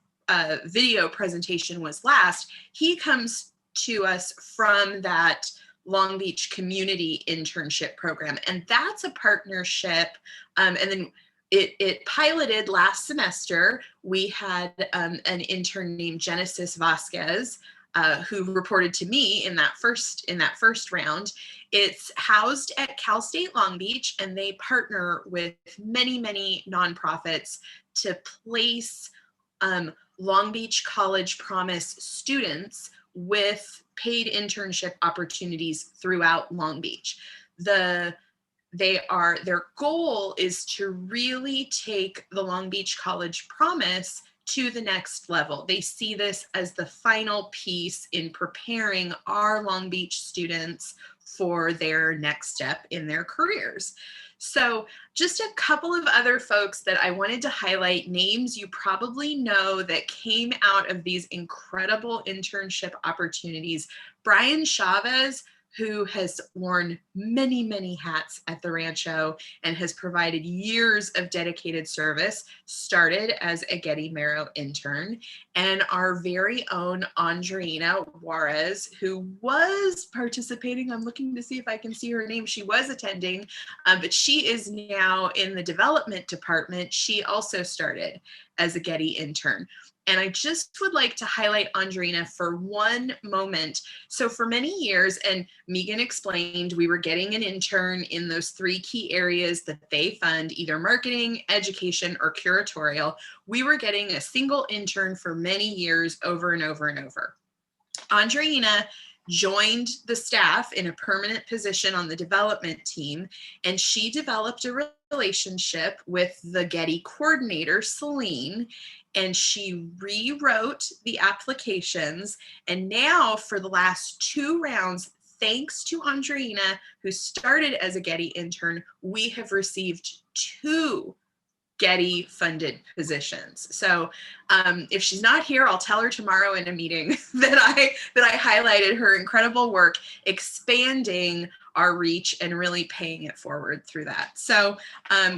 video presentation was last, he comes to us from that Long Beach Community Internship Program. And that's a partnership. And then it piloted last semester. We had an intern named Genesis Vasquez, who reported to me in that first round. It's housed at Cal State Long Beach, and they partner with many nonprofits to place Long Beach College Promise students with paid internship opportunities throughout Long Beach. Their goal is to really take the Long Beach College Promise to the next level. They see this as the final piece in preparing our Long Beach students for their next step in their careers. So just a couple of other folks that I wanted to highlight, names you probably know that came out of these incredible internship opportunities. Brian Chavez, who has worn many hats at the Rancho and has provided years of dedicated service, started as a Getty Marrow intern. And our very own Andreina Juarez, who was participating, I'm looking to see if I can see her name, she was attending, but she is now in the development department. She also started as a Getty intern. And I just would like to highlight Andreina for one moment. So for many years, and Megan explained, we were getting an intern in those 3 key areas that they fund, either marketing, education, or curatorial. We were getting a single intern for many years over and over and over. Andreina joined the staff in a permanent position on the development team, and she developed a relationship with the Getty coordinator, Celine, and she rewrote the applications. And now for the last 2 rounds, thanks to Andreina, who started as a Getty intern, we have received 2 Getty funded positions. So if she's not here, I'll tell her tomorrow in a meeting that I highlighted her incredible work expanding our reach and really paying it forward through that. So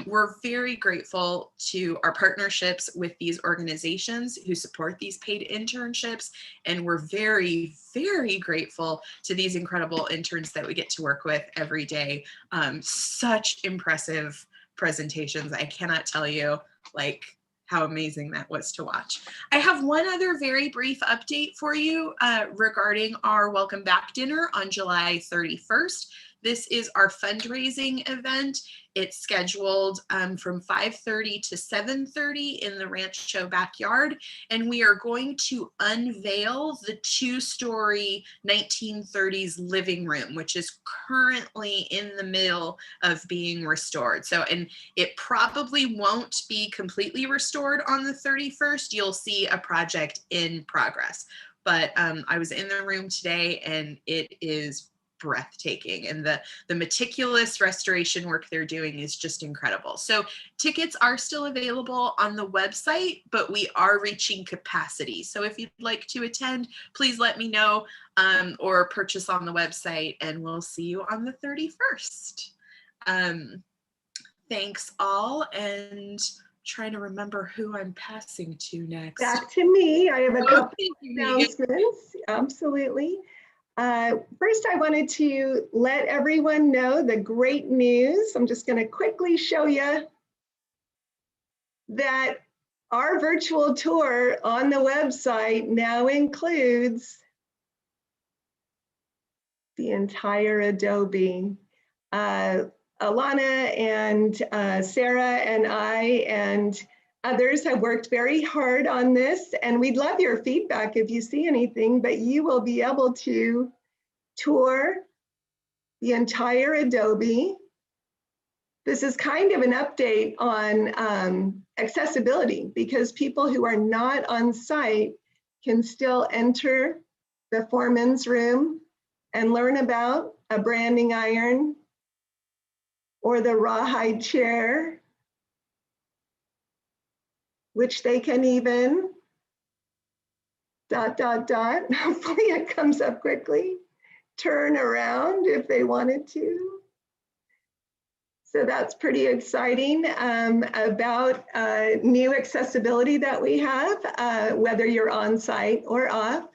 we're very grateful to our partnerships with these organizations who support these paid internships. And we're very grateful to these incredible interns that we get to work with every day. Such impressive presentations. I cannot tell you how amazing that was to watch. I have one other very brief update for you regarding our Welcome Back dinner on July 31st. This is our fundraising event. It's scheduled from 5:30 to 7:30 in the Rancho backyard, and we are going to unveil the 2-story 1930s living room, which is currently in the middle of being restored. So, and it probably won't be completely restored on the 31st. You'll see a project in progress. But I was in the room today, and it is breathtaking, and the meticulous restoration work they're doing is just incredible. So tickets are still available on the website, but we are reaching capacity. So if you'd like to attend, please let me know or purchase on the website, and we'll see you on the 31st. Thanks all, and trying to remember who I'm passing to next.
Back to me. I have a couple
Thank you,
announcements. Absolutely. First, I wanted to let everyone know the great news. I'm just going to quickly show you that our virtual tour on the website now includes the entire Adobe. Alana and Sarah and I and others have worked very hard on this, and we'd love your feedback if you see anything, but you will be able to tour the entire Adobe. This is kind of an update on accessibility, because people who are not on site can still enter the foreman's room and learn about a branding iron or the rawhide chair, which they can even ... hopefully it comes up quickly, turn around if they wanted to. So that's pretty exciting about new accessibility that we have, whether you're on site or off.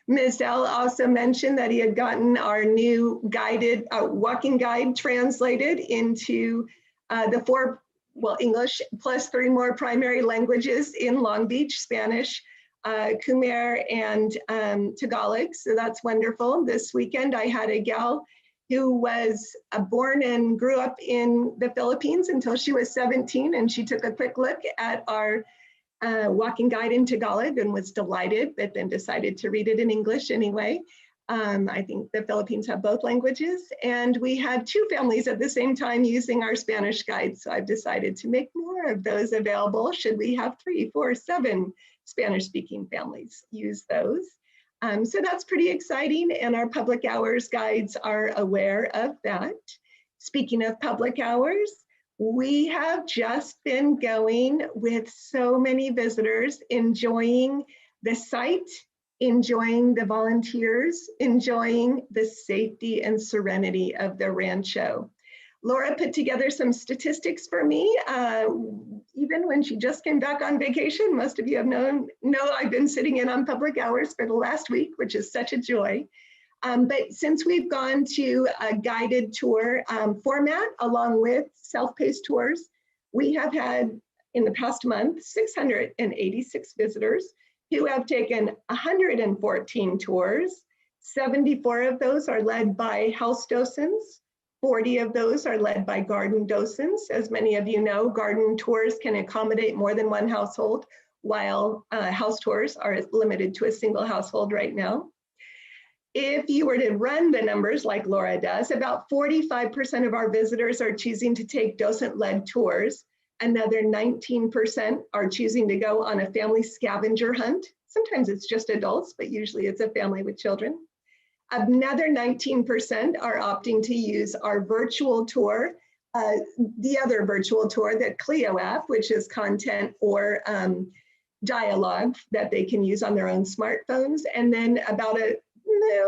Ms. L also mentioned that he had gotten our new guided walking guide translated into the 4, well, English plus 3 more primary languages in Long Beach: Spanish, Khmer, and Tagalog. So that's wonderful. This weekend I had a gal who was born and grew up in the Philippines until she was 17, and she took a quick look at our walking guide in Tagalog and was delighted, but then decided to read it in English anyway. I think the Philippines have both languages, and we had 2 families at the same time using our Spanish guide. So I've decided to make more of those available. Should we have 3, 4, 7 Spanish-speaking families use those? So that's pretty exciting, and our public hours guides are aware of that. Speaking of public hours, we have just been going with so many visitors, enjoying the site, enjoying the volunteers, enjoying the safety and serenity of the Rancho. Laura put together some statistics for me, even when she just came back on vacation. Most of you have know I've been sitting in on public hours for the last week, which is such a joy. But since we've gone to a guided tour format along with self-paced tours, we have had in the past month 686 visitors who have taken 114 tours. 74 of those are led by house docents. 40 of those are led by garden docents. As many of you know, garden tours can accommodate more than 1 household, while house tours are limited to a single household right now. If you were to run the numbers like Laura does, about 45% of our visitors are choosing to take docent-led tours. Another 19% are choosing to go on a family scavenger hunt. Sometimes it's just adults, but usually it's a family with children. Another 19% are opting to use our virtual tour, the other virtual tour, the Clio app, which is content or dialogue that they can use on their own smartphones. And then about a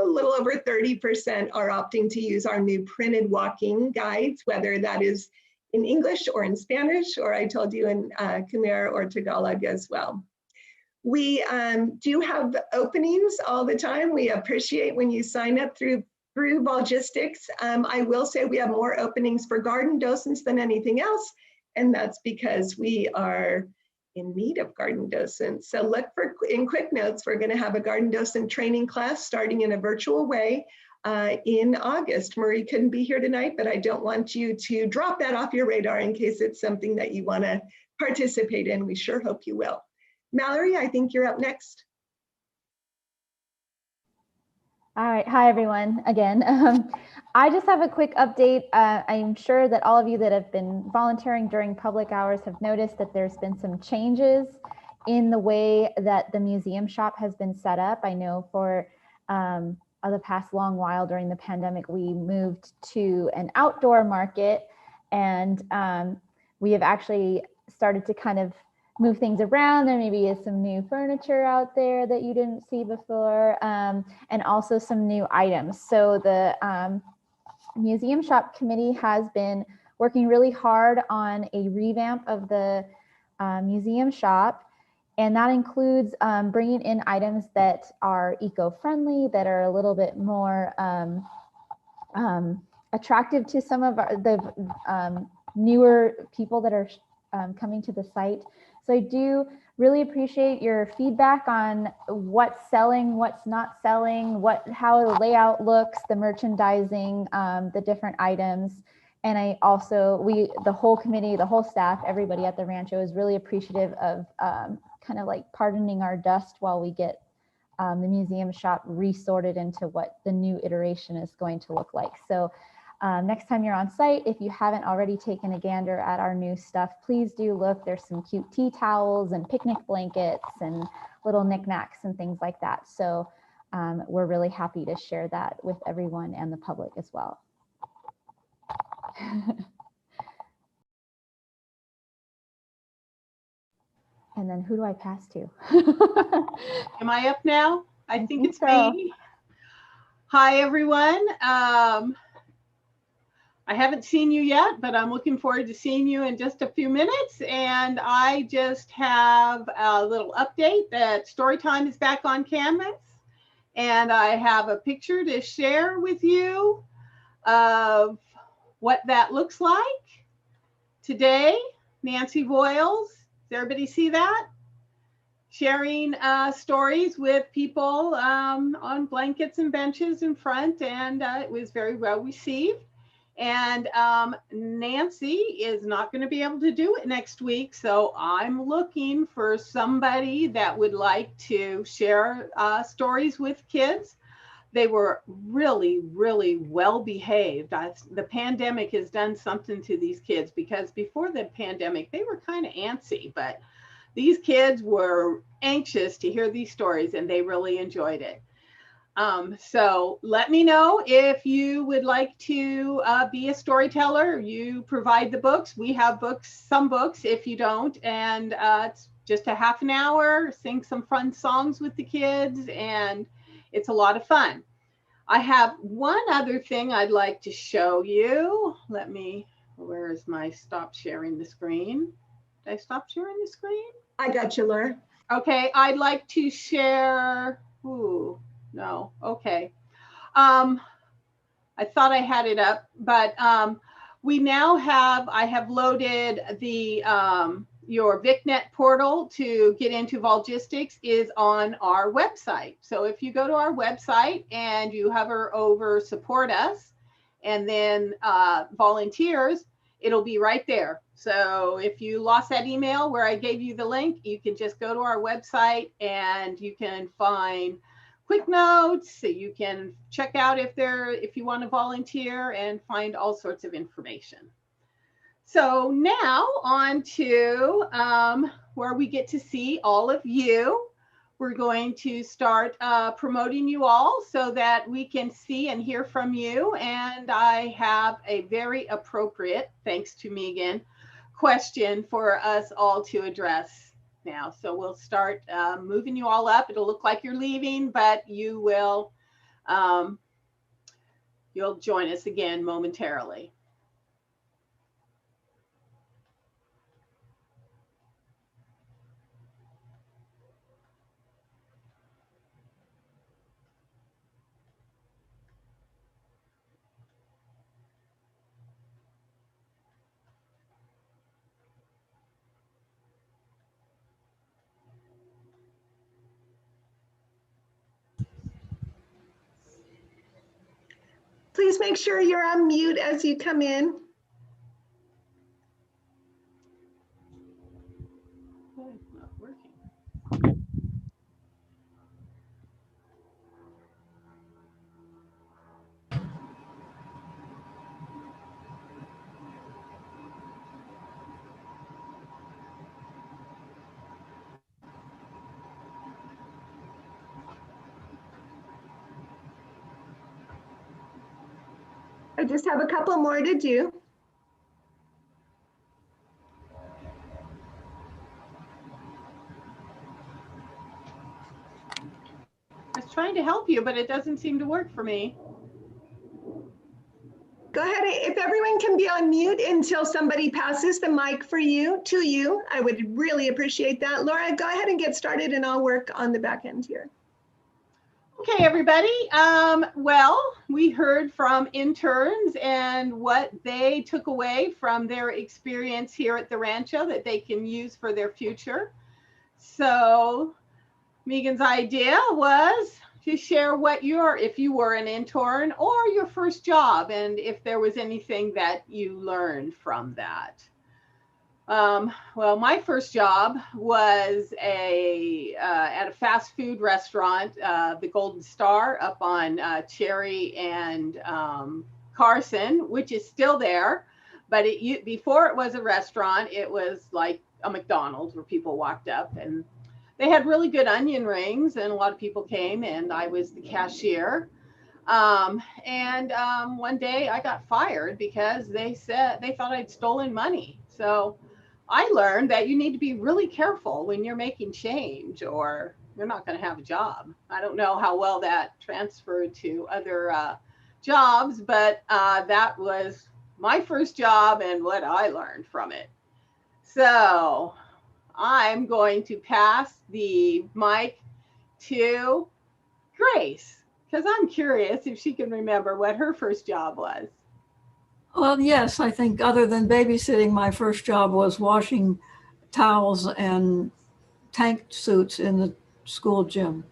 little over 30% are opting to use our new printed walking guides, whether that is in English or in Spanish, or I told you in Khmer or Tagalog as well. We do have openings all the time. We appreciate when you sign up through Volgistics. I will say we have more openings for garden docents than anything else, and that's because we are in need of garden docents. So look for, in quick notes, we're going to have a garden docent training class starting in a virtual way in August. Marie couldn't be here tonight, but I don't want you to drop that off your radar in case it's something that you want to participate in. We sure hope you will. Mallory, I think you're up next.
All right. Hi, everyone, again. I just have a quick update. I'm sure that all of you that have been volunteering during public hours have noticed that there's been some changes in the way that the museum shop has been set up. I know for the past long while during the pandemic, we moved to an outdoor market, and we have actually started to kind of move things around. There maybe is some new furniture out there that you didn't see before, and also some new items. So the Museum Shop Committee has been working really hard on a revamp of the museum shop, and that includes bringing in items that are eco-friendly, that are a little bit more attractive to some of the newer people that are coming to the site. So I do really appreciate your feedback on what's selling, what's not selling, how the layout looks, the merchandising, the different items. And I also, the whole committee, the whole staff, everybody at the Rancho is really appreciative of kind of like pardoning our dust while we get the museum shop resorted into what the new iteration is going to look like. So next time you're on site, if you haven't already taken a gander at our new stuff, please do look. There's some cute tea towels and picnic blankets and little knickknacks and things like that. So we're really happy to share that with everyone and the public as well. And then who do I pass to?
Am I up now? I think it's
so.
me. Hi, everyone. I haven't seen you yet, but I'm looking forward to seeing you in just a few minutes. And I just have a little update that Storytime is back on Canvas. And I have a picture to share with you of what that looks like. Today, Nancy Voiles, does everybody see that? Sharing stories with people on blankets and benches in front, and it was very well received. And Nancy is not going to be able to do it next week, so I'm looking for somebody that would like to share stories with kids. They were really, really well behaved. The pandemic has done something to these kids, because before the pandemic, they were kind of antsy, but these kids were anxious to hear these stories, and they really enjoyed it. So let me know if you would like to be a storyteller. You provide the books. We have books, some books if you don't, and it's just a half an hour, sing some fun songs with the kids, and it's a lot of fun. I have one other thing I'd like to show you. Where is my stop sharing the screen? Did I stop sharing the screen?
I got you, Laura.
Okay, I'd like to share, no, okay. I thought I had it up, but we now I have loaded the, your VicNet portal to get into Volgistics is on our website. So if you go to our website and you hover over support us and then volunteers, it'll be right there. So if you lost that email where I gave you the link, you can just go to our website and you can find quick notes. So you can check out if you want to volunteer and find all sorts of information. So now on to where we get to see all of you. We're going to start promoting you all so that we can see and hear from you. And I have a very appropriate, thanks to Megan, question for us all to address now. So we'll start moving you all up. It'll look like you're leaving, but you will, you'll join us again momentarily.
Please make sure you're on mute as you come in.
Oh, it's not working.
I just have a couple more to do.
I was trying to help you, but it doesn't seem to work for me.
Go ahead, if everyone can be on mute until somebody passes the mic for you, to you, I would really appreciate that. Laura, go ahead and get started and I'll work on the back end here.
Okay, everybody. Well, we heard from interns and what they took away from their experience here at the Rancho that they can use for their future. So Megan's idea was to share what if you were an intern or your first job, and if there was anything that you learned from that. Well, my first job was at a fast food restaurant, the Golden Star up on Cherry and Carson, which is still there. But before it was a restaurant, it was like a McDonald's where people walked up, and they had really good onion rings, and a lot of people came, and I was the cashier. One day I got fired because they thought I'd stolen money. So I learned that you need to be really careful when you're making change or you're not going to have a job. I don't know how well that transferred to other jobs, but that was my first job and what I learned from it. So I'm going to pass the mic to Grace, because I'm curious if she can remember what her first job was.
Well, yes, I think other than babysitting, my first job was washing towels and tank suits in the school gym.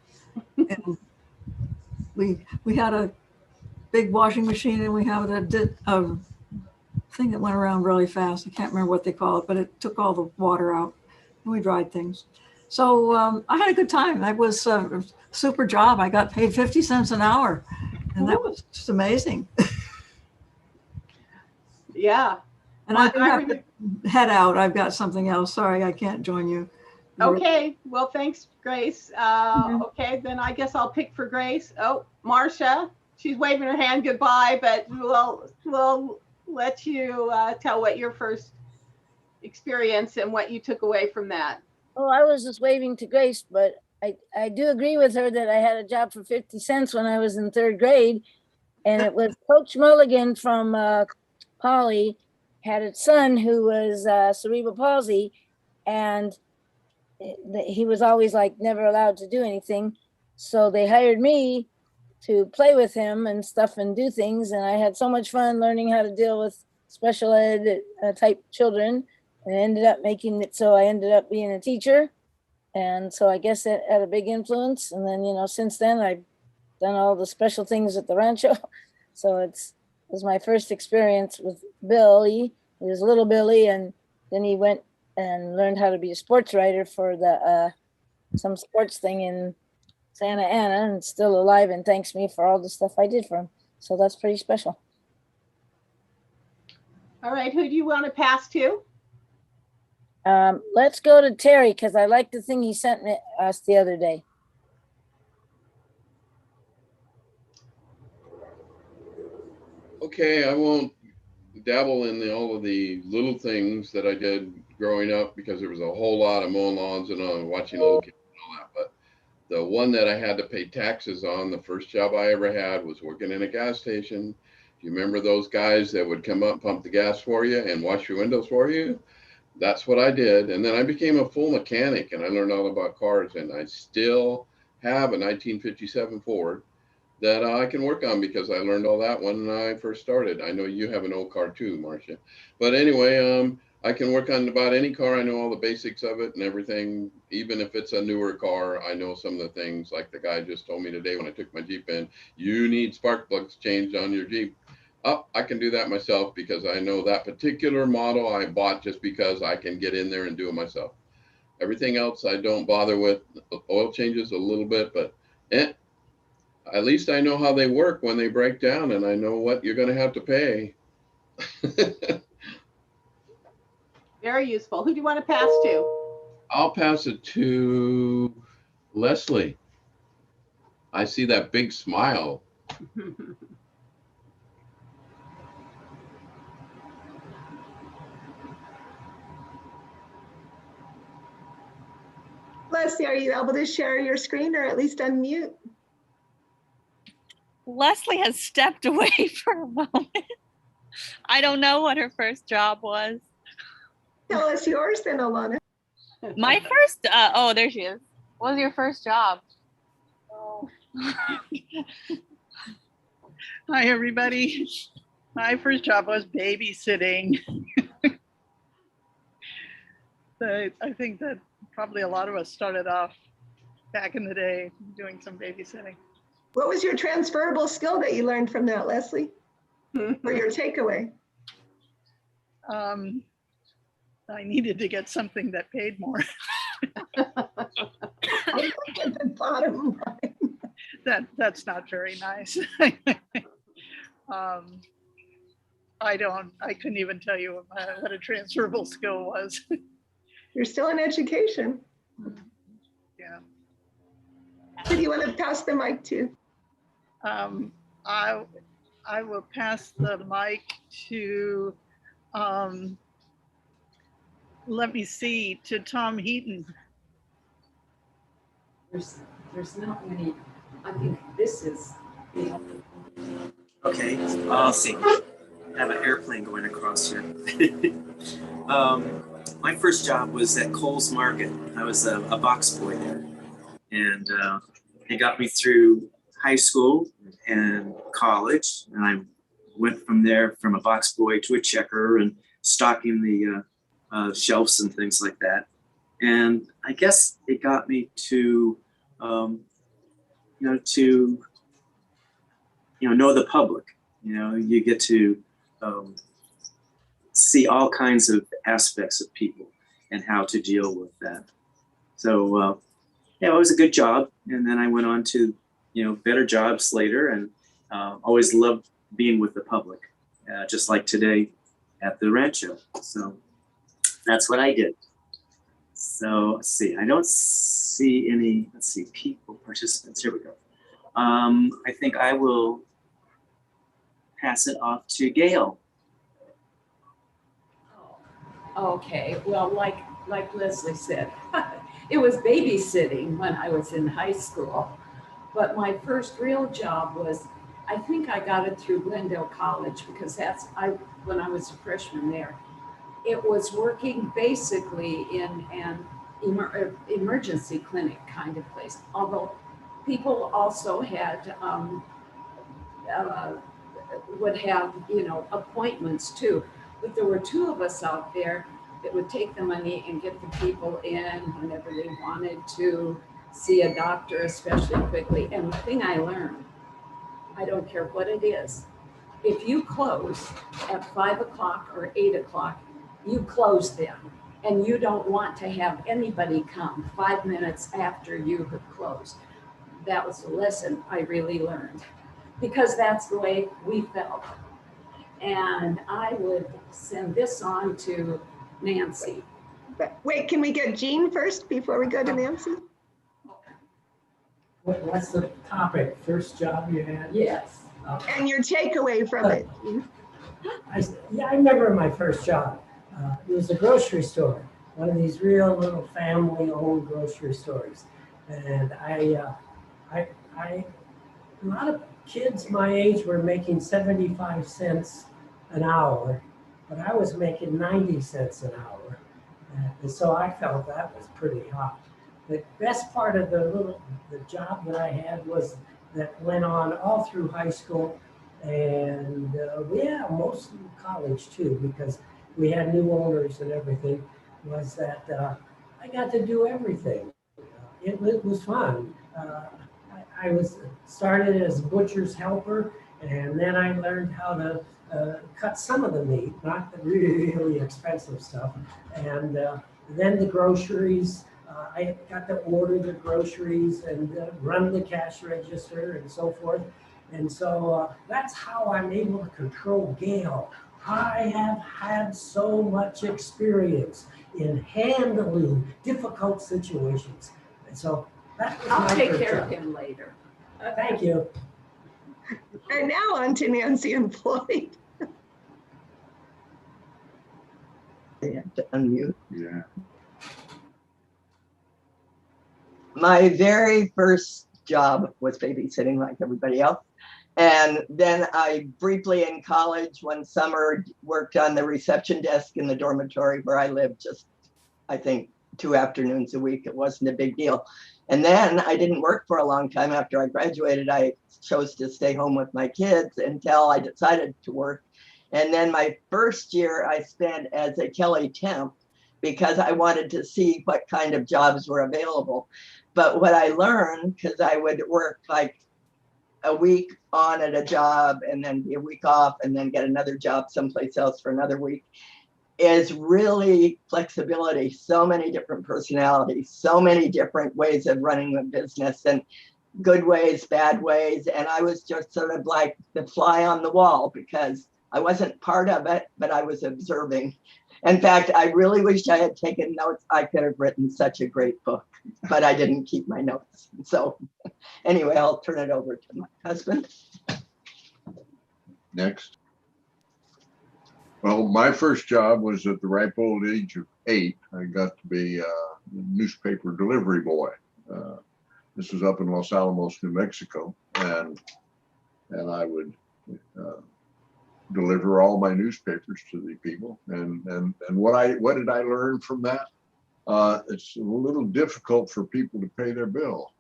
And we had a big washing machine, and we had a thing that went around really fast. I can't remember what they call it, but it took all the water out, and we dried things. So I had a good time. That was a super job. I got paid 50 cents an hour, and that was just amazing.
Yeah.
And I do have to head out. I've got something else. Sorry, I can't join you.
Okay. Well, thanks, Grace. Okay, then I guess I'll pick for Grace. Oh, Marcia. She's waving her hand goodbye, but we'll let you tell what your first experience and what you took away from that.
Oh, I was just waving to Grace, but I do agree with her that I had a job for 50 cents when I was in third grade. And it was Coach Mulligan from Polly had a son who was cerebral palsy, and he was always like never allowed to do anything. So they hired me to play with him and stuff and do things. And I had so much fun learning how to deal with special ed type children, and ended up making it so I ended up being a teacher. And so I guess it had a big influence. And then, since then I've done all the special things at the Rancho. So it was my first experience with Billy. He was little Billy, and then he went and learned how to be a sports writer for some sports thing in Santa Ana, and still alive and thanks me for all the stuff I did for him. So that's pretty special.
All right, who do you want to pass to?
Let's go to Terry, because I like the thing he sent us the other day.
Okay, I won't dabble in all of the little things that I did growing up, because there was a whole lot of mowing lawns and watching little kids and all that. But the one that I had to pay taxes on, the first job I ever had, was working in a gas station. Do you remember those guys that would come up, pump the gas for you and wash your windows for you? That's what I did. And then I became a full mechanic, and I learned all about cars, and I still have a 1957 Ford that I can work on, because I learned all that when I first started. I know you have an old car too, Marcia. But anyway, I can work on about any car. I know all the basics of it and everything. Even if it's a newer car, I know some of the things, like the guy just told me today when I took my Jeep in, you need spark plugs changed on your Jeep. Oh, I can do that myself because I know that particular model I bought just because I can get in there and do it myself. Everything else I don't bother with. Oil changes a little bit, but at least I know how they work when they break down, and I know what you're going to have to pay.
Very useful. Who do you want to pass to?
I'll pass it to Leslie. I see that big smile.
Leslie, are you able to share your screen or at least unmute?
Leslie has stepped away for a moment. I don't know what her first job was.
Tell us yours then, Alana.
My first, oh, there she is. What was your first job?
Oh. Hi, everybody. My first job was babysitting. I think that probably a lot of us started off back in the day doing some babysitting.
What was your transferable skill that you learned from that, Leslie? Or your takeaway?
I needed to get something that paid more.
The bottom line.
That's not very nice. I couldn't even tell you what a transferable skill was.
You're still in education.
Yeah.
Who do you want to pass the mic to?
I will pass the mic to, let me see, to Tom Heaton.
There's not many. I think this is.
Okay, I'll see. I have an airplane going across here. My first job was at Coles Market. I was a box boy there, and it got me through high school and college, and I went from there from a box boy to a checker and stocking the shelves and things like that. And I guess it got me to know the public. You get to see all kinds of aspects of people and how to deal with that. So yeah, it was a good job. And then I went on to better jobs later, and always loved being with the public, just like today at the Rancho. So that's what I did. So let's see, I don't see any, people, participants. Here we go. I think I will pass it off to Gail.
Okay, well, like Leslie said, it was babysitting when I was in high school. But my first real job was, I think I got it through Glendale College, because when I was a freshman there. It was working basically in an emergency clinic kind of place. Although people also had, would have, appointments too. But there were two of us out there that would take the money and get the people in whenever they wanted to see a doctor, especially quickly. And the thing I learned, I don't care what it is, if you close at 5 o'clock or 8 o'clock, you close then. And you don't want to have anybody come 5 minutes after you have closed. That was a lesson I really learned, because that's the way we felt. And I would send this on to Nancy.
But wait, can we get Jean first before we go to Nancy?
What's the topic? First job you had?
Yes.
And your takeaway from it.
I remember my first job. It was a grocery store, one of these real little family-owned grocery stores. And a lot of kids my age were making 75 cents an hour, but I was making 90 cents an hour. And so I felt that was pretty hot. The best part of the job that I had was that went on all through high school and yeah, most of college too, because we had new owners and everything, was that I got to do everything. It was fun. I was started as butcher's helper, and then I learned how to cut some of the meat, not the really expensive stuff. And then the groceries, I got to order the groceries and run the cash register and so forth. And so that's how I'm able to control Gail. I have had so much experience in handling difficult situations. And so that was
I'll
my
take
first
care
job.
of him later.
Thank you.
And now on to Nancy and Floyd.
You have to unmute.
Yeah.
My very first job was babysitting like everybody else. And then I briefly in college one summer worked on the reception desk in the dormitory where I lived, just I think 2 afternoons a week. It wasn't a big deal. And then I didn't work for a long time after I graduated. I chose to stay home with my kids until I decided to work. And then my first year I spent as a Kelly temp because I wanted to see what kind of jobs were available. But what I learned, because I would work like a week on at a job and then be a week off and then get another job someplace else for another week, is really flexibility. So many different personalities, so many different ways of running a business, and good ways, bad ways. And I was just sort of like the fly on the wall because I wasn't part of it, but I was observing. In fact, I really wish I had taken notes. I could have written such a great book, but I didn't keep my notes. So anyway, I'll turn it over to my husband.
Next. Well, my first job was at the ripe old age of 8. I got to be a newspaper delivery boy. This was up in Los Alamos, New Mexico, and I would deliver all my newspapers to the people. And what did I learn from that? It's a little difficult for people to pay their bill,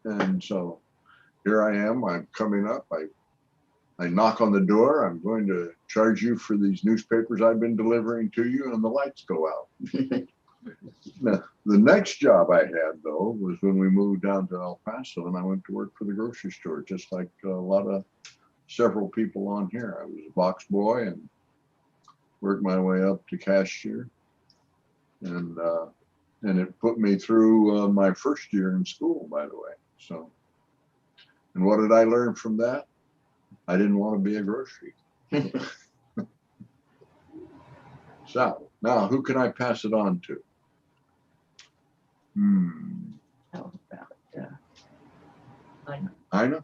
and so here I am. I'm coming up. I knock on the door. I'm going to charge you for these newspapers I've been delivering to you, and the lights go out. Now, the next job I had, though, was when we moved down to El Paso, and I went to work for the grocery store, just like several people on here. I was a box boy and worked my way up to cashier, and it put me through my first year in school, by the way. So, and what did I learn from that? I didn't want to be a grocery. So now, who can I pass it on to?
How about
Ina?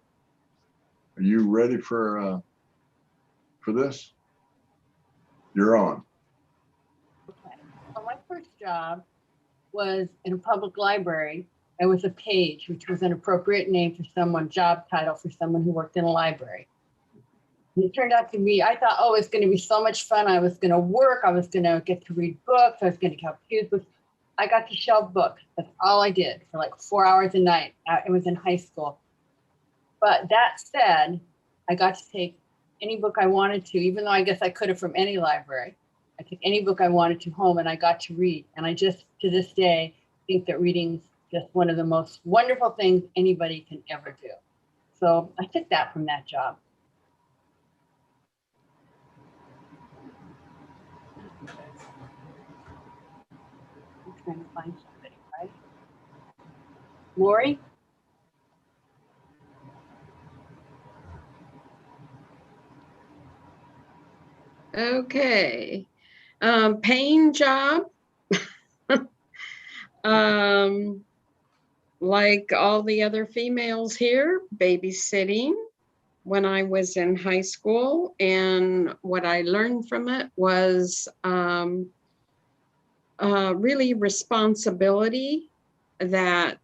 Are you ready for this? You're on.
Okay. So my first job was in a public library. It was a page, which was an appropriate name for someone, job title for someone who worked in a library. And it turned out to be, I thought, oh, it's going to be so much fun. I was going to work. I was going to get to read books. I was going to help kids with. I got to shelve books. That's all I did for like 4 hours a night. It was in high school. But that said, I got to take any book I wanted to, even though I guess I could have from any library. I took any book I wanted to home and I got to read. And I just, to this day, think that reading's just one of the most wonderful things anybody can ever do. So I took that from that job. I'm trying to find somebody, right? Lori?
Okay. Paying job. Like all the other females here, babysitting when I was in high school. And what I learned from it was really responsibility, that,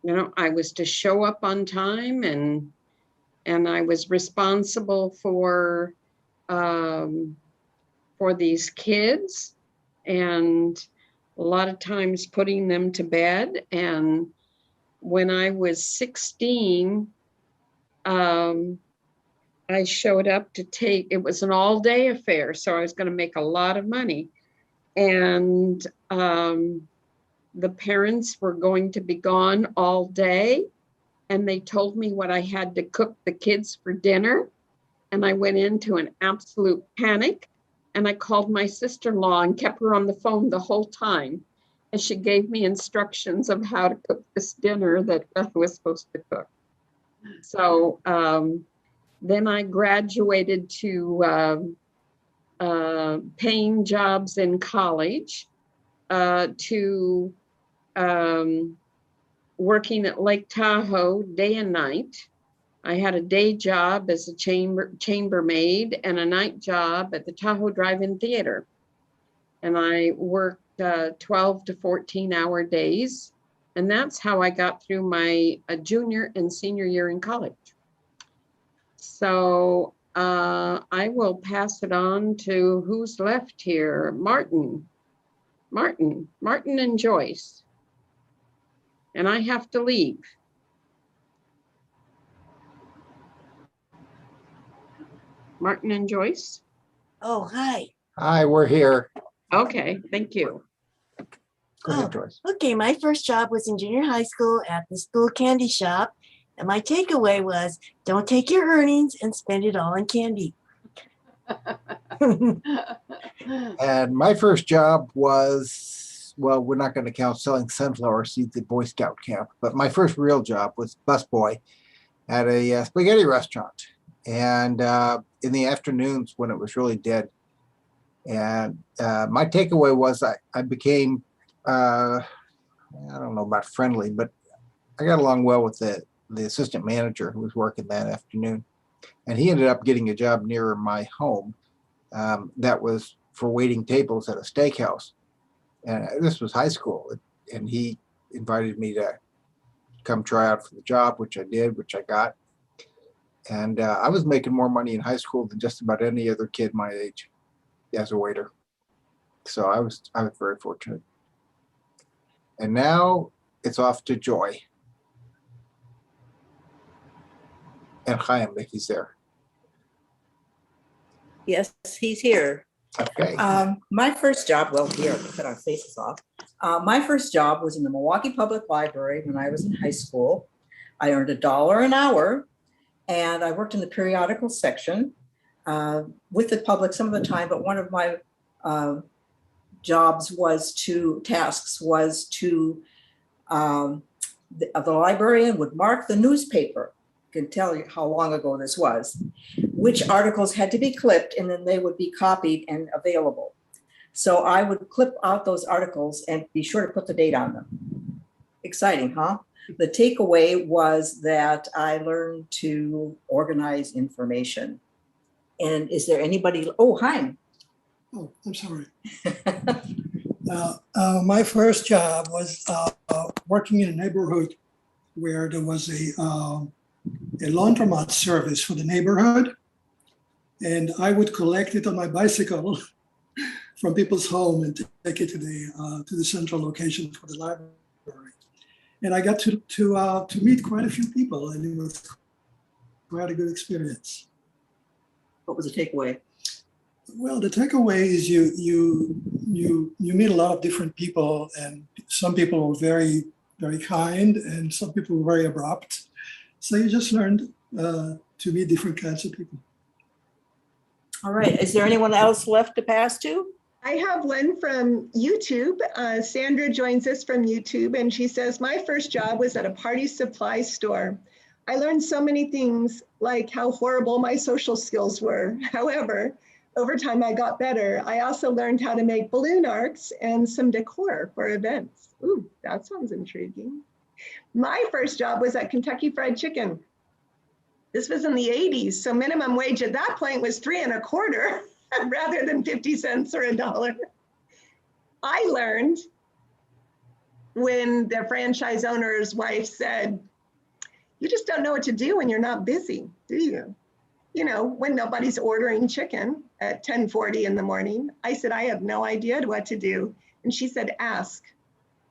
you know, I was to show up on time, and I was responsible for these kids, and a lot of times putting them to bed. And when I was 16, I showed up to take, it was an all-day affair, so I was going to make a lot of money. And the parents were going to be gone all day, and they told me what I had to cook the kids for dinner. And I went into an absolute panic, and I called my sister-in-law and kept her on the phone the whole time. And she gave me instructions of how to cook this dinner that Beth was supposed to cook. So then I graduated to paying jobs in college, to working at Lake Tahoe day and night. I had a day job as a chambermaid and a night job at the Tahoe Drive-In Theater. And I worked 12 to 14-hour days. And that's how I got through my junior and senior year in college. So I will pass it on to who's left here. Martin and Joyce. And I have to leave. Martin and Joyce?
Oh, hi.
Hi, we're here.
Okay, thank you.
Go ahead, Joyce.
Okay, my first job was in junior high school at the school candy shop. And my takeaway was, don't take your earnings and spend it all on candy.
And my first job was, well, we're not going to count selling sunflower seeds at Boy Scout camp, but my first real job was busboy at a spaghetti restaurant. And in the afternoons when it was really dead. And my takeaway was I became, I don't know about friendly, but I got along well with the assistant manager who was working that afternoon. And he ended up getting a job nearer my home that was for waiting tables at a steakhouse. And this was high school. And he invited me to come try out for the job, which I did, which I got. And I was making more money in high school than just about any other kid my age as a waiter. So I was very fortunate. And now it's off to Joy. And Chaim, if he's there.
Yes, he's here.
Okay.
My first job, well, here, put our faces off. My first job was in the Milwaukee Public Library when I was in high school. I earned $1 an hour, and I worked in the periodical section with the public some of the time, but one of my tasks was to, the librarian would mark the newspaper. I can tell you how long ago this was, which articles had to be clipped, and then they would be copied and available. So I would clip out those articles and be sure to put the date on them. Exciting, huh? The takeaway was that I learned to organize information. And is there anybody? Oh, Chaim.
Oh, I'm sorry. My first job was working in a neighborhood where there was a laundromat service for the neighborhood. And I would collect it on my bicycle from people's home and take it to the central location for the library. And I got to meet quite a few people, and it was quite a good experience.
What was the takeaway?
Well, the takeaway is you meet a lot of different people, and some people were very, very kind, and some people were very abrupt. So you just learned to meet different kinds of people.
All right. Is there anyone else left to pass to?
I have one from YouTube. Sandra joins us from YouTube, and she says, my first job was at a party supply store. I learned so many things, like how horrible my social skills were. However, over time I got better. I also learned how to make balloon arcs and some decor for events. Ooh, that sounds intriguing. My first job was at Kentucky Fried Chicken. This was in the 80s, so minimum wage at that point was $3.25 rather than 50 cents or $1. I learned when the franchise owner's wife said, you just don't know what to do when you're not busy, do you? You know, when nobody's ordering chicken at 10:40 in the morning. I said, I have no idea what to do. And she said, ask.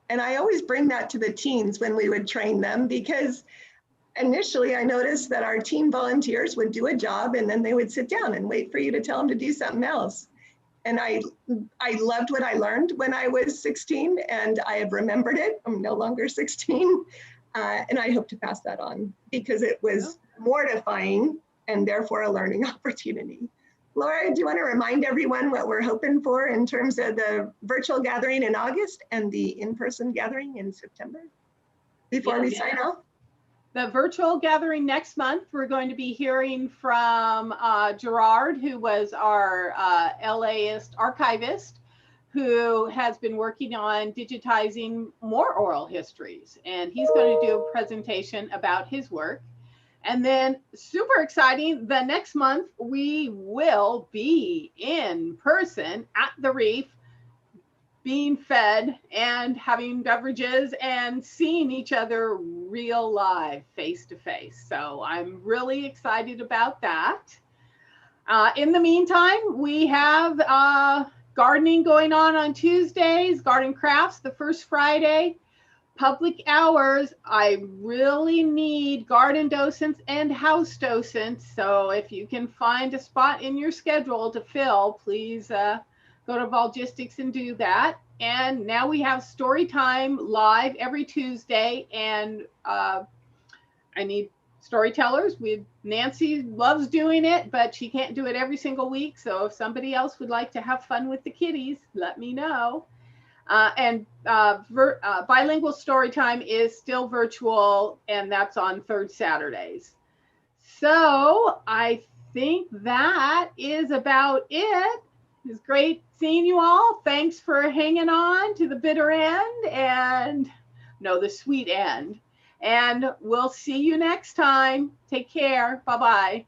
And I always bring that to the teens when we would train them, because initially I noticed that our team volunteers would do a job and then they would sit down and wait for you to tell them to do something else. And I loved what I learned when I was 16, and I have remembered it. I'm no longer 16. And I hope to pass that on because it was mortifying and therefore a learning opportunity. Laura, do you want to remind everyone what we're hoping for in terms of the virtual gathering in August and the in-person gathering in September before we sign off?
The virtual gathering next month, we're going to be hearing from Gerard, who was our LAist archivist, who has been working on digitizing more oral histories. And he's going to do a presentation about his work. And then super exciting, the next month, we will be in person at the Reef, being fed and having beverages and seeing each other real live, face to face. So I'm really excited about that. In the meantime, we have gardening going on Tuesdays, garden crafts the first Friday, public hours. I really need garden docents and house docents. So if you can find a spot in your schedule to fill, please go to Volgistics and do that. And now we have story time live every Tuesday, and I need storytellers. Nancy loves doing it, but she can't do it every single week. So if somebody else would like to have fun with the kiddies, let me know. Bilingual story time is still virtual, and that's on third Saturdays. So I think that is about it. It's great seeing you all. Thanks for hanging on to the bitter end and the sweet end. And we'll see you next time. Take care. Bye-bye.